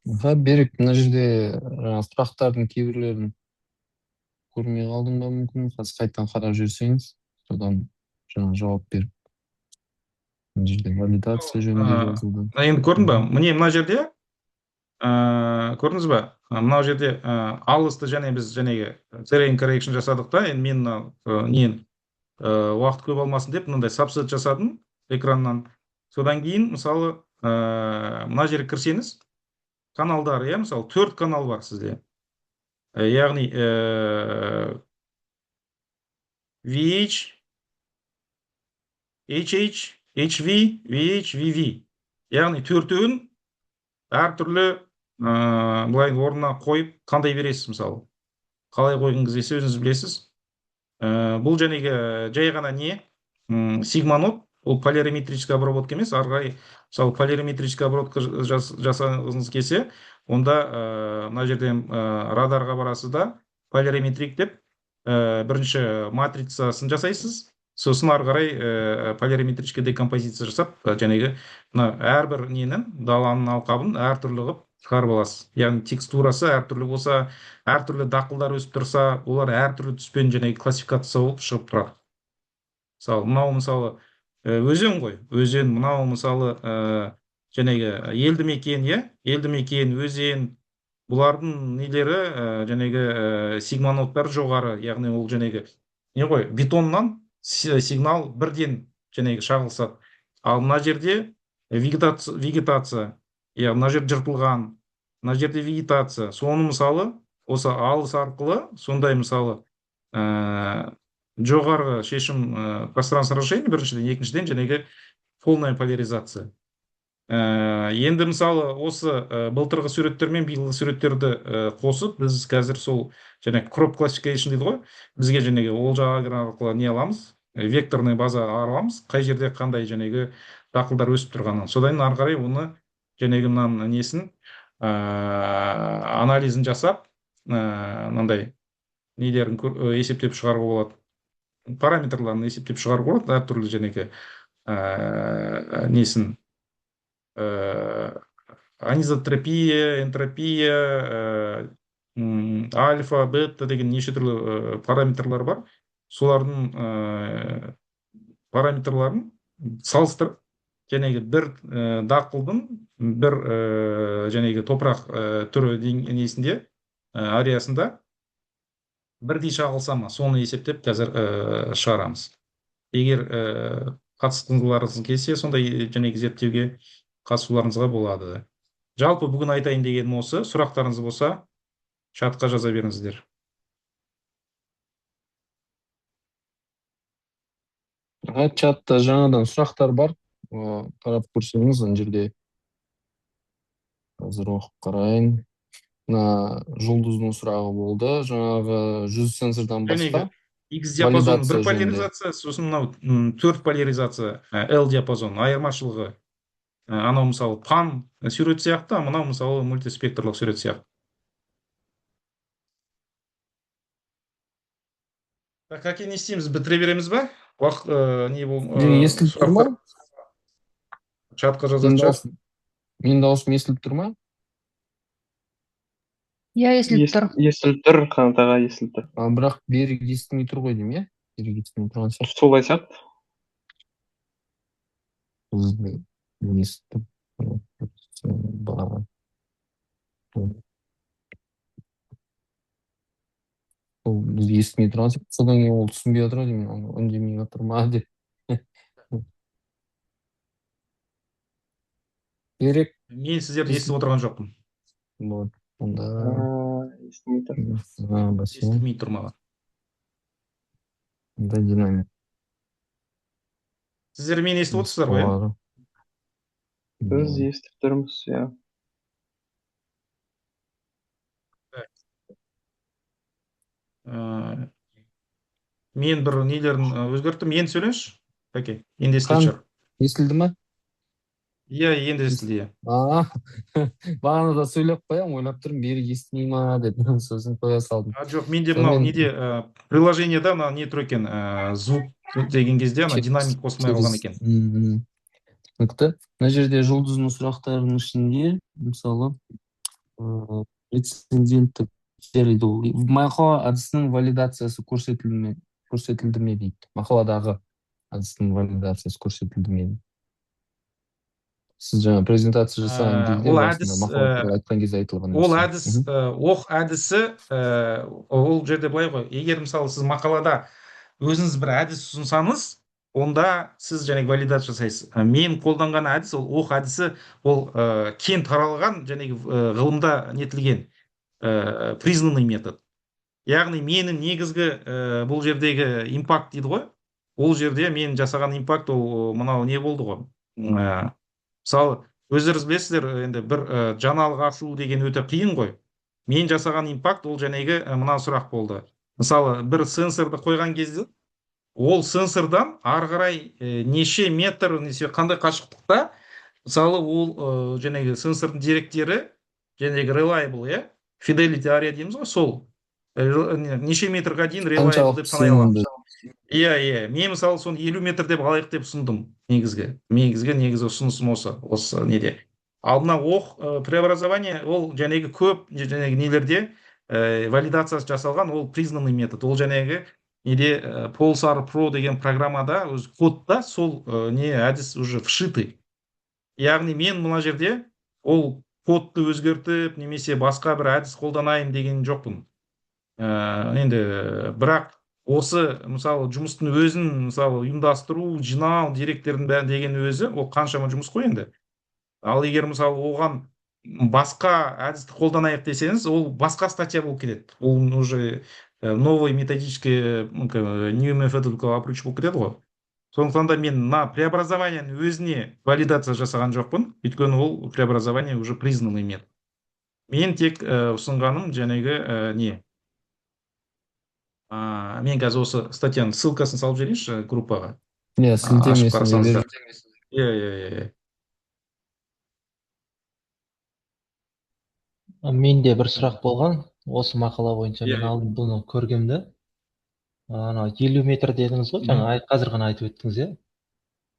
Берік, мына жерде жаңағы сұрақтардың кейбірлерін көрмей қалдың ба мүмкін? Қазір қайтадан қарап жіберсеңіз, содан жаңа жауап беріп. Мына жерде валидация жөнінде жазылды. Енді көрдің ба? Міне мына жерде көрдіңіз ба? Мына жерде алысты және біз жәнегі terrain correction жасадық та, енді мен нені уақыт көп алмасын деп мынандай сабсет жасадым экраннан. Содан кейін мысалы мына жерге кірсеңіз, каналдар, иә, мысалы 4 канал бар сізде. Яғни VH, HH, HV, VH, VV. Яғни төртеуін әртүрлі былай орнына қойып қандай бересіз мысалы. Қалай қойғыңыз келсе өзіңіз білесіз. Бұл жәнегі жай ғана не? Сигма нод, ол полирометрический обработка емес, ары қарай мысалы полирометрический обработка жасағыңыз келсе, онда мына жерден радарға барасыз да, полирометрик деп бірінші матрицасын жасайсыз, сосын ары қарай полирометрический декомпозиция жасап, жәнегі әрбір ненің даланың алқабын әртүрлі қылып шығарып аласыз. Яғни текстурасы әртүрлі болса, әртүрлі дақылдар өсіп тұрса, олар әртүрлі түспен жәнегі классификация болып шығып тұрады. Мынау мысалы өзен ғой, өзен, мынау мысалы жәнегі елді мекен, иә, елді мекен, өзен, бұлардың нелері жәнегі сигманоттары жоғары, яғни ол жәнегі не ғой, бетоннан сигнал бірден жәнегі шағылысады. Ал мына жерде вегетация, иә, мына жер жыртылған, мына жерде вегетация, соны мысалы осы алыс арқылы сондай мысалы жоғарғы шешім пространство расширения біріншіден, екіншіден жәнегі полная поляризация. Енді мысалы осы былтырғы суреттер мен биылғы суреттерді қосып, біз қазір сол жәнегі crop classification дейді ғой, бізге жәнегі ол жағы арқылы не аламыз, векторный база аламыз, қай жерде қандай жәнегі дақылдар өсіп тұрғанын. Содан ары қарай оны жәнегі мынаның несін анализін жасап, мынандай нелерін есептеп шығаруға болады. Параметрларын есептеп шығаруға болады, әртүрлі жәнегі несін анизотропия, энтропия, альфа, бета деген неше түрлі параметрлар бар. Солардың параметрларын салыстырып, жәнегі бір дақылдың бір жәнегі топырақ түрі несінде, ариясында бірдей шағылса ма, соны есептеп қазір шығарамыз. Егер қатысқыңыз келсе, сондай жәнегі зерттеуге қатысуларыңызға болады. Жалпы бүгін айтайын дегенім осы. Сұрақтарыңыз болса, чатқа жаза беріңіздер. Чатта жаңадан сұрақтар бар. Қарап көрсеңіз, ана жерде қазір оқып қарайын. Мына жұлдыздың сұрағы болды. Жаңағы 100 сенсордан басқа X диапазон бір поляризация, сосын мынау 4 поляризация, L диапазон, айырмашылығы. Анау мысалы пан сурет сияқты, мынау мысалы мультиспектрлық сурет сияқты. Как не істейміз, бітіре береміз ба? Не бұл естіліп тұр ма? Чатқа жазады. Менің дауысым естіліп тұр ма? Иә, естіліп тұр. Естіліп тұр, Қанат аға, естіліп тұр. Бірақ берік естілмей тұр ғой деймін, иә? Берік естілмей тұрған сияқты. Солай сияқты. Естіп ол бізге естімей тұрған сияқты. Содан кейін ол түсінбей жатыр ғой деймін, үндемей жатыр ма деп. Берік. Мен сіздерді естіп отырған жоқпын. Онда естімей тұр. Естімей тұр маған. Онда динамик. Сіздер мені естіп отырсыздар ғой? Біз естіп тұрмыз, иә. Мен бір нелерін өзгерттім. Енді сөйлеші. Окей, енді естіліп шығар. Естілді ма? Иә, енді естілді, иә. Бағана да сөйлеп қоям, ойлап тұрмын, берік естімей ма деп, сосын қоя салдым. Жоқ, менде мынау неде приложениеда не тұр екен, звук деген кезде динамик қосылмай қалған екен. Түсінікті. Мына жерде жұлдыздың сұрақтарының ішінде, мысалы, Прецеденттік берілді. Мақала әдісінің валидациясы көрсетілді ме дейді. Мақаладағы әдістің валидациясы көрсетілді ме дейді. Сіз жаңа презентация жасаған кезде ол басында әдіс мақала туралы айтқан кезде айтылған ол нәрсе. әдіс оқ әдісі ол жерде былай ғой, егер мысалы сіз мақалада өзіңіз бір әдіс ұсынсаңыз, онда сіз және валидация жасайсыз. Мен қолданған әдіс ол оқ әдісі, ол кең таралған және ғылымда нетілген признанный метод. Яғни менің негізгі бұл жердегі импакт дейді ғой, ол жерде мен жасаған импакт ол мынау не болды ғой. Мысалы, өздеріңіз білесіздер, енді бір жаңалық ашу деген өте қиын ғой. Мен жасаған импакт ол жәнегі мына сұрақ болды. Мысалы, бір сенсорды қойған кезде, ол сенсордан ары қарай неше метр, қандай қашықтықта, мысалы, ол жәнегі сенсордың деректері, жәнегі reliable, fidelity area дейміз ғой, сол неше метрға дейін reliable деп санай аламыз. Иә, мен мысалы соны 50 метр деп алайық деп ұсындым. Негізгі ұсынысым осы неде. Ал мына оқ преобразование ол жәнегі көп жәнегі нелерде валидациясы жасалған, ол признанный метод. Ол жәнегі неде Pulsar Pro деген программада өз кодта сол не әдіс уже вшитый. Яғни мен мына жерде ол кодты өзгертіп, немесе басқа бір әдіс қолданайын деген жоқпын. Енді бірақ осы мысалы жұмыстың өзін мысалы ұйымдастыру, жинау, деректердің бәрі деген өзі ол қаншама жұмыс қой енді. Ал егер мысалы оған басқа әдісті қолданайық десеңіз, ол басқа статья болып кетеді. Ол уже новый методический new methodological approach болып кетеді ғой. Сондықтан да мен мына преобразованияның өзіне валидация жасаған жоқпын, өйткені ол преобразование уже признанный метод. Мен тек ұсынғаным жәнегі не? Мен қазір осы статьяның ссылкасын салып жіберейінші группаға. Иә, сілтемесін жіберіп. Иә. Менде бір сұрақ болған, осы мақала бойынша мен алдым бұны көргемді. 50 метр дедіңіз ғой, жаңа қазір ғана айтып өттіңіз, иә?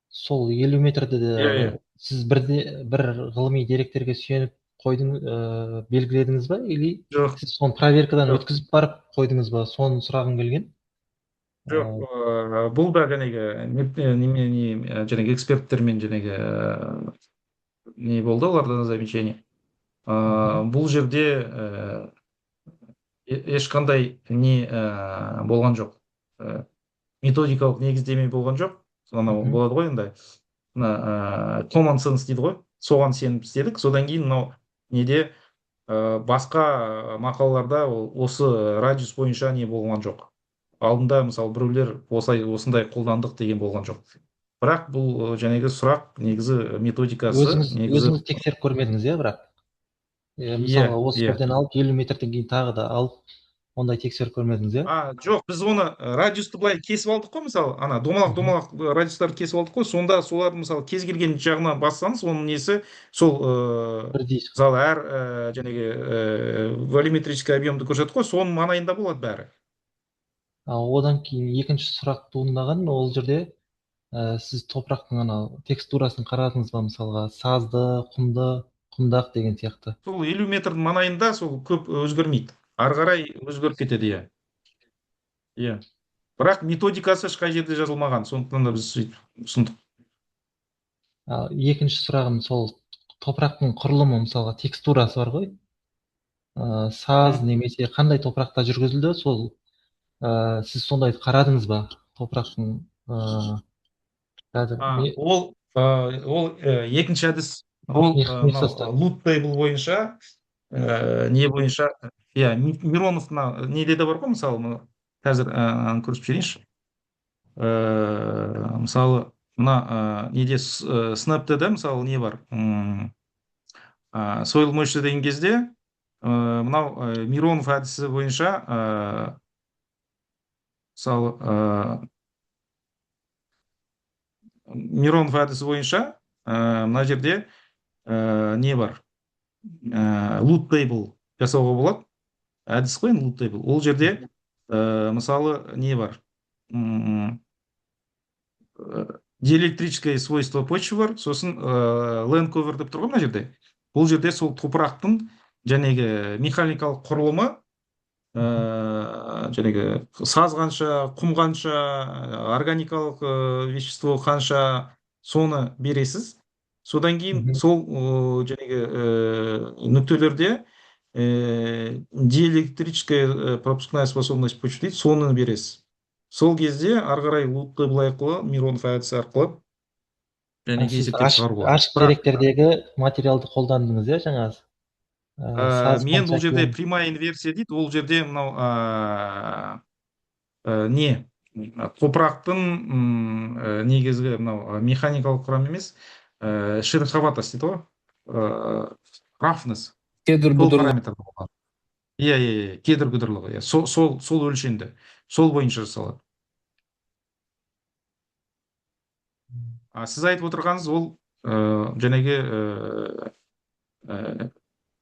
Сол 50 метрді де сіз бір ғылыми деректерге сүйеніп белгіледіңіз ба, или сіз соны проверкадан өткізіп барып қойдыңыз ба? Соны сұрағым келген. Жоқ, бұл да жәнегі эксперттермен жәнегі не болды, оларда замечание. Бұл жерде ешқандай не болған жоқ. Методикалық негіздеме болған жоқ. Анау болады ғой енді. Common sense дейді ғой. Соған сеніп істедік. Содан кейін мынау неде басқа мақалаларда осы радиус бойынша не болған жоқ. Алдында мысалы біреулер осындай қолдандық деген болған жоқ. Бірақ бұл жәнегі сұрақ негізі методикасы. Өзіңіз тексеріп көрмедіңіз, иә, бірақ? Мысалы, осы жерден алып 50 метрден кейін тағы да алып, ондай тексеріп көрмедіңіз, иә? Жоқ, біз оны радиусты былай кесіп алдық қой, мысалы, домалақ радиустарды кесіп алдық қой, сонда солар мысалы кез келген жағынан бассаңыз, оның несі сол мысалы әр жәнегі волюметрический объемды көрсетіп қой, соның маңайында болады бәрі. Одан кейін екінші сұрақ туындаған, ол жерде сіз топырақтың текстурасын қарадыңыз ба, мысалға сазды, құмдақ деген сияқты. Сол 50 метрдің маңайында сол көп өзгермейді. Ары қарай өзгеріп кетеді, иә. Бірақ методикасы ешқай жерде жазылмаған, сондықтан да біз ұсындық. Екінші сұрағым сол топырақтың құрылымы, мысалға текстурасы бар ғой. Саз немесе қандай топырақта жүргізілді, сол сіз сондай қарадыңыз ба топырақтың? Ол екінші әдіс, ол loop table бойынша, не бойынша, Мироновна неде де бар ғой, мысалы, қазір көрсіп жіберейінші. Мысалы, мына неде Snap'та мысалы не бар? Soil moisture деген кезде, мынау Миронов әдісі бойынша, мысалы, Миронов әдісі бойынша, мына жерде не бар? Loop table жасауға болады. Әдіс қой, loop table. Ол жерде, мысалы, не бар? Диэлектрическое свойство почвы бар, сосын land cover деп тұр ғой мына жерде. Бұл жерде сол топырақтың жәнегі механикалық құрылымы жәнегі саз қанша, құм қанша, органикалық вещество қанша, соны бересіз. Содан кейін сол жәнегі нүктелерде диэлектрическая пропускная способность почты дейді, соны бересіз. Сол кезде ары қарай Луттеблл арқылы, Миронов әдісі арқылы жәнегі Сіз есептеп шығаруға болады. ашық деректердегі материалды қолдандыңыз, иә, жаңағы саз Мен бұл жерде құм прямая инверсия дейді, ол жерде мынау не топырақтың негізгі мынау механикалық құрам емес, шероховатость дейді ғой, рафнес, Кедір сол бұдырлық. параметр болады. Иә, кедір бұдырлығы, иә, сол өлшемді, сол бойынша жасалады. Сіз айтып отырғаныңыз ол жәнегі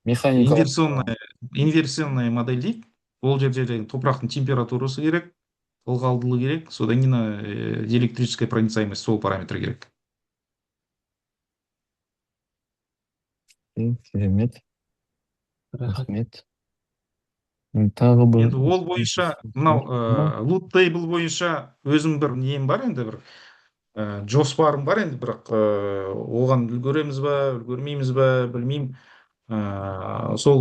Механикалық. инверсионная модель дейді. Ол жерде топырақтың температурасы керек, ылғалдылығы керек, содан кейін диэлектрическая проницаемость, сол параметр керек. Керемет. Рахмет. Тағы бір. Енді ол бойынша, мынау Луттейбл бойынша өзім бір нем бар, енді бір жоспарым бар, енді бірақ оған үлгереміз ба, үлгермейміз ба, білмеймін. Сол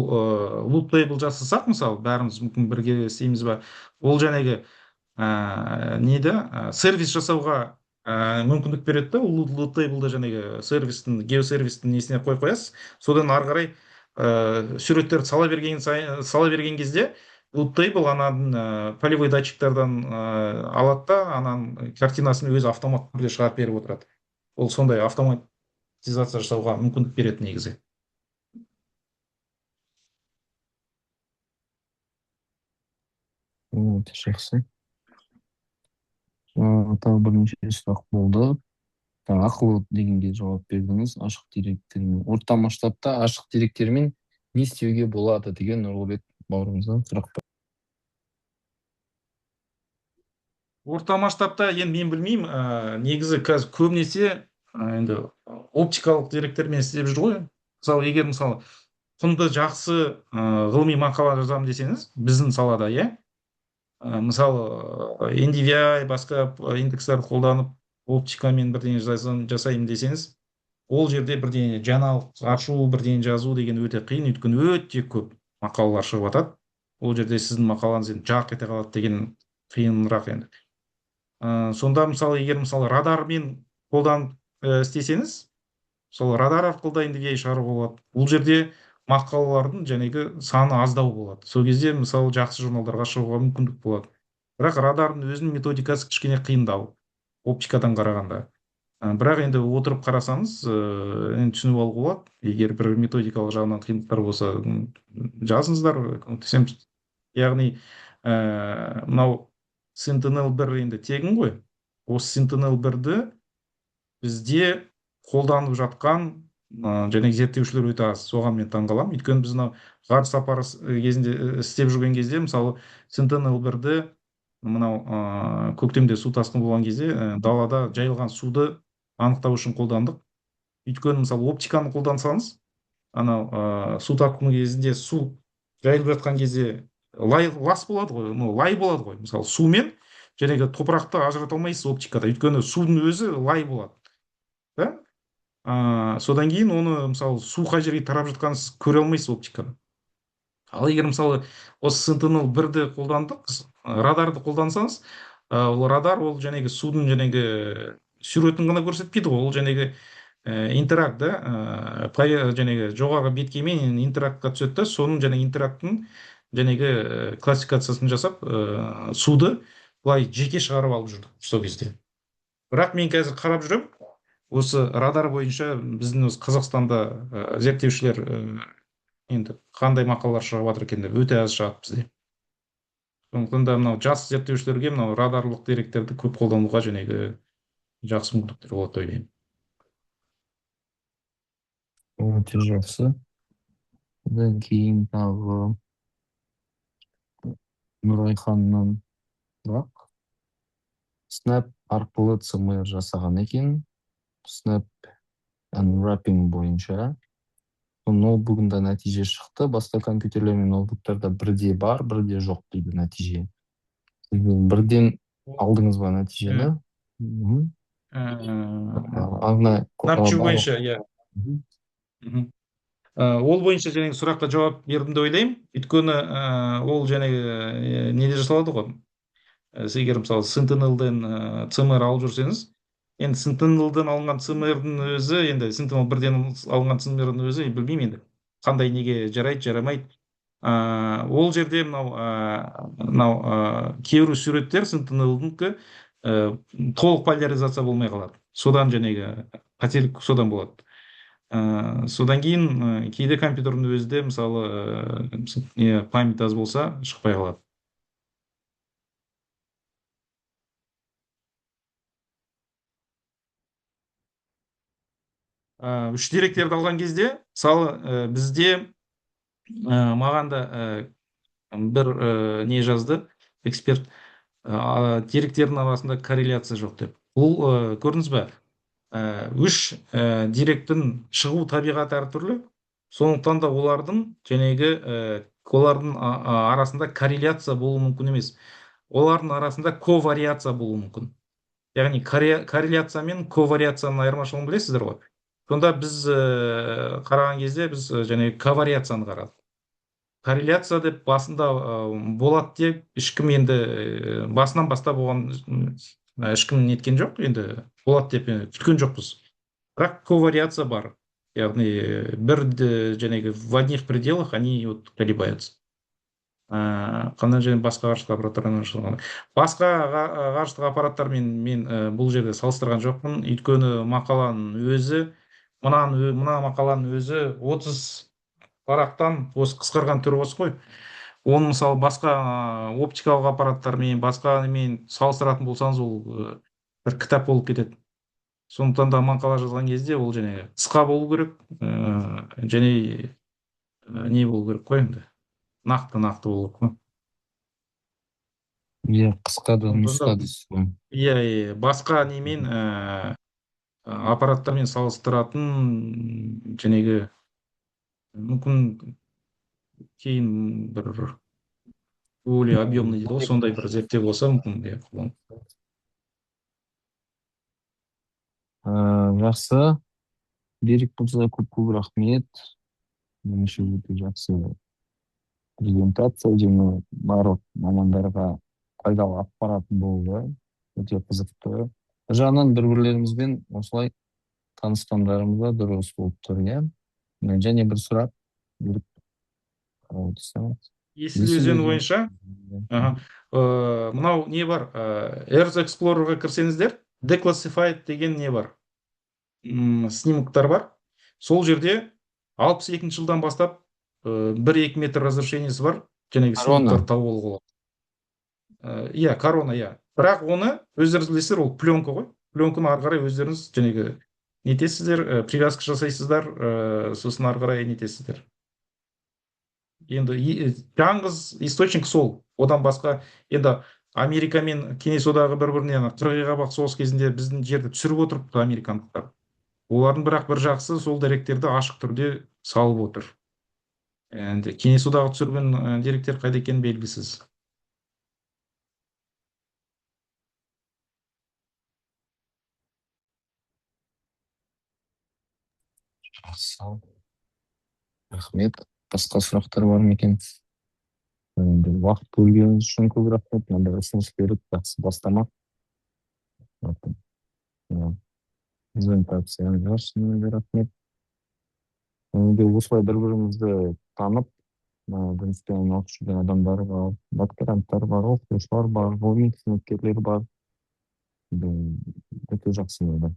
Луттейбл жасасақ, мысалы, бәріміз мүмкін бірге істейміз ба, ол жәнегі неді, сервис жасауға мүмкіндік береді. Ол Луттейблді жәнегі сервистің, геосервистің несіне қоясыз. Содан ары қарай суреттерді сала берген кезде Луттейбл ананың полевой датчиктерден алады да, ананың картинасын өзі автомат түрде шығарып беріп отырады. Ол сондай автоматизация жасауға мүмкіндік береді негізі. Жақсы. Тағы бірнеше сұрақ болды. Ақылы дегенге жауап бердіңіз. Ашық деректермен, орта масштабта ашық деректермен не істеуге болады деген Нұрлыбек бауырымыздан сұрақ бар. Орта масштабта енді мен білмеймін, негізі қазір көбінесе енді оптикалық деректермен істеп жүр ғой. Мысалы, егер мысалы құнды жақсы ғылыми мақала жазамын десеңіз, біздің салада, иә, мысалы NDVI басқа индекстер қолданып оптикамен бірдеңе жасаймын десеңіз, ол жерде бірдеңе жаңалық ашу, бірдеңе жазу деген өте қиын, өйткені өте көп мақалалар шығып жатады. Ол жерде сіздің мақалаңыз енді жарқ ете қалады деген қиынырақ енді. Сонда мысалы, егер мысалы радармен қолданып істесеңіз, сол радар арқылы да NDVI шығаруға болады. Бұл жерде мақалалардың жәнегі саны аздау болады. Сол кезде мысалы жақсы журналдарға шығуға мүмкіндік болады. Бірақ радардың өзінің методикасы кішкене қиындау, оптикадан қарағанда. Бірақ енді отырып қарасаңыз, енді түсініп алуға болады. Егер бір методикалық жағынан қиындықтар болса, жазыңыздар, көмектесеміз. Яғни мынау Sentinel-1 енді тегін ғой. Осы Sentinel-1-ді бізде қолданып жатқан және зерттеушілер өте аз. Соған мен таңғаламын. Өйткені біз ғарыш сапары кезінде істеп жүрген кезде, мысалы Sentinel-1-ді мынау көктемде су тасқыны болған кезде далада жайылған суды анықтау үшін қолдандық. Өйткені мысалы оптиканы қолдансаңыз, анау су тасқыны кезінде су жайылып жатқан кезде лас болады ғой, лай болады ғой. Мысалы сумен жәнегі топырақты ажырата алмайсыз оптикада, өйткені судың өзі лай болады. Да? Содан кейін оны мысалы су қай жерге тарап жатқанын сіз көре алмайсыз оптикада. Ал егер мысалы осы Sentinel-1-ді қолдандық, радарды қолдансаңыз, ол радар ол жәнегі судың жәнегі суретін ғана көрсетпейді ғой, ол жәнегі интеракт, да, жәнегі жоғарғы беткеймен интерактқа түседі да, соның жәнегі интеракттың жәнегі классификациясын жасап, суды былай жеке шығарып алып жүрдік сол кезде. Бірақ мен қазір қарап жүрем, осы радар бойынша біздің осы Қазақстанда зерттеушілер енді қандай мақалалар шығып жатыр екен деп, өте аз шығады бізде. Сондықтан да мынау жас зерттеушілерге мынау радарлық деректерді көп қолдануға жәнегі жақсы мүмкіндіктер болады деп ойлаймын. Өте жақсы. Одан кейін тағы Нұрайханнан сұрақ. Snap арқылы CMR жасаған екен. Snap unwrapping бойынша ноутбугунда нәтиже шықты, басқа компьютерлер мен ноутбуктарда бірде бар, бірде жоқ дейді нәтиже. Сіз бірден алдыңыз ба нәтижені? Мгм. Аңна Напчу барлық. бойынша, иә. Мгм. Мгм. Ол бойынша жаңағы сұраққа жауап бердім деп ойлаймын. Өйткені ол жаңағы неде жасалады ғой. Сіз егер мысалы Sentinel'ден CMR алып жүрсеңіз, енді Sentinel'ден алынған CMR-дың өзі, енді Sentinel бірден алынған CMR-дың өзі, білмеймін енді қандай неге жарайды, жарамайды. Ол жерде мынау кейбір суреттер Sentinel'дікі толық поляризация болмай қалады. Содан жаңағы қателік содан болады. Содан кейін кейде компьютердің өзі де мысалы память аз болса шықпай қалады. Үш деректерді алған кезде мысалы бізде маған да бір не жазды эксперт, деректердің арасында корреляция жоқ деп. Бұл көрдіңіз бе? Үш деректің шығу табиғаты әртүрлі, сондықтан да олардың арасында корреляция болуы мүмкін емес. Олардың арасында ковариация болуы мүмкін. Яғни корреляция мен ковариацияның айырмашылығын білесіздер ғой. Сонда біз қараған кезде біз жаңағы ковариацияны қарадық. Корреляция деп басында болады деп ешкім енді басынан бастап оған ешкім неткен жоқ, енді болады деп күткен жоқпыз. Бірақ ковариация бар. Яғни жаңағы в одних пределах они вот колебаются. Қандай және басқа ғарыштық аппараттармен ашылған. Басқа ғарыштық аппараттармен мен бұл жерде салыстырған жоқпын. Өйткені мына мақаланың өзі 30 парақтан осы қысқарған түрі осы ғой. Оны мысалы басқа оптикалық аппараттармен, басқамен салыстыратын болсаңыз, ол бір кітап болып кетеді. Сондықтан да мақала жазған кезде ол және қысқа болу керек, және не болу керек қой енді. Нақты болу керек қой. Иә, қысқа да нұсқа дейсіз ғой. Иә, басқа немен аппараттармен салыстыратын жәнегі мүмкін кейін бір более объемный дейді ғой, сондай бір зерттеу болса мүмкін. Жақсы. Берік болса көп рахмет. Меніңше өте жақсы презентация, және барлық мамандарға пайдалы ақпарат болды. Өте қызықты. Жағынан бір-бірлерімізбен осылай танысқандарымызға дұрыс болып тұр, иә. Және бір сұрақ. Есіл өзені бойынша мынау не бар? Earth Explorer'ға кірсеңіздер, Declassified деген не бар? Снимоктар бар. Сол жерде 62 жылдан бастап 1-2 метр разрешениесі бар. Жәнегі снимоктар тауып алуға. Иә, корона, иә. Бірақ оны өздеріңіз білесіздер, ол пленка ғой. Пленканы ары қарай өздеріңіз жәнегі нетесіздер, привязка жасайсыздар, сосын ары қарай нетесіздер. Енді жаңғыз источник сол. Одан басқа енді Америка мен Кеңес одағы бір-біріне қырғиқабақ соғыс кезінде біздің жерді түсіріп отырыпты американдықтар. Олардың бірақ бір жақсы сол деректерді ашық түрде салып отыр. Енді Кеңес одағы түсірген деректер қайда екені белгісіз. Рахмет. Басқа сұрақтар бар ма екен? Уақыт бөлгеніңіз үшін көп рахмет. Мынандай ұсыныс беріп, жақсы бастама. Презентацияңызға шынымен рахмет. Осылай бір-бірімізді танып, біріншіден оқып жүрген адамдар бар, докторанттар бар, оқытушылар бар, ғылыми қызметкерлер бар. Өте жақсы болды.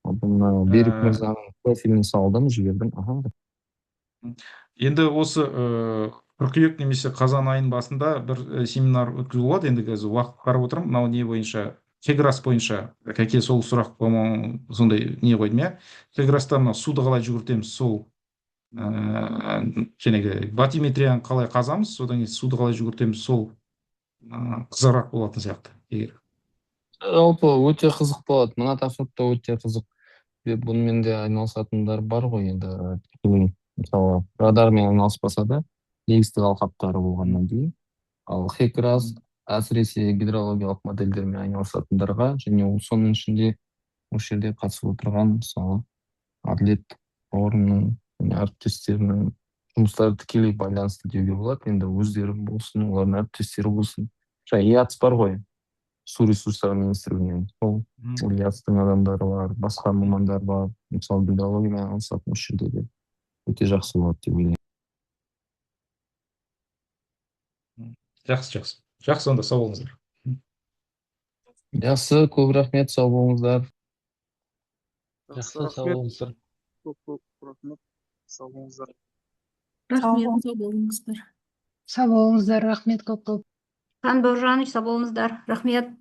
Берік мырзаның профилін салдым, жібердім. Енді осы қыркүйек немесе қазан айының басында бір семинар өткізу болады. Енді қазір уақыт қарап отырмын. Мынау не бойынша, Кеграс бойынша, кәке сол сұрақ сондай не қойдым, иә. Кеграста мынау суды қалай жүгіртеміз, сол жәнегі батиметрияны қалай қазамыз, содан кейін суды қалай жүгіртеміз, сол қызығырақ болатын сияқты. Жалпы өте қызық болады. Мына тақырыпта өте қызық. Буну менен де айналысатындар бар ғой енді. Мысалы радар менен айналыспаса да эгистик алкаптары болгондон кийин ал хекрас әсіресе гидрологиялық модельдермен айналысатындарға және сонун ичинде ошол жерде катышып отурган мисалы Адилет Орунун және әріптестерінің жұмыстары тікелей байланысты деуге болады. Енді өздері болсын, олардың әріптестері болсын. ИАЦ бар ғой, су ресурстары министрлігінен. Сол ИАЦтың адамдары бар, басқа мамандар бар. Мысалы гидрологиямен айналысатын ошол жерде де өте жақсы болады деп ойлаймын. Жақсы, онда сау болыңыздар. Жақсы, көп рахмет, сау болыңыздар. Жақсы, сау болыңыздар. Көп рахмет. Сау болыңыздар. Рахмет, сау болыңыздар. Сау болыңыздар, рахмет көп. Хан Бауыржанович, сау болыңыздар. Рахмет.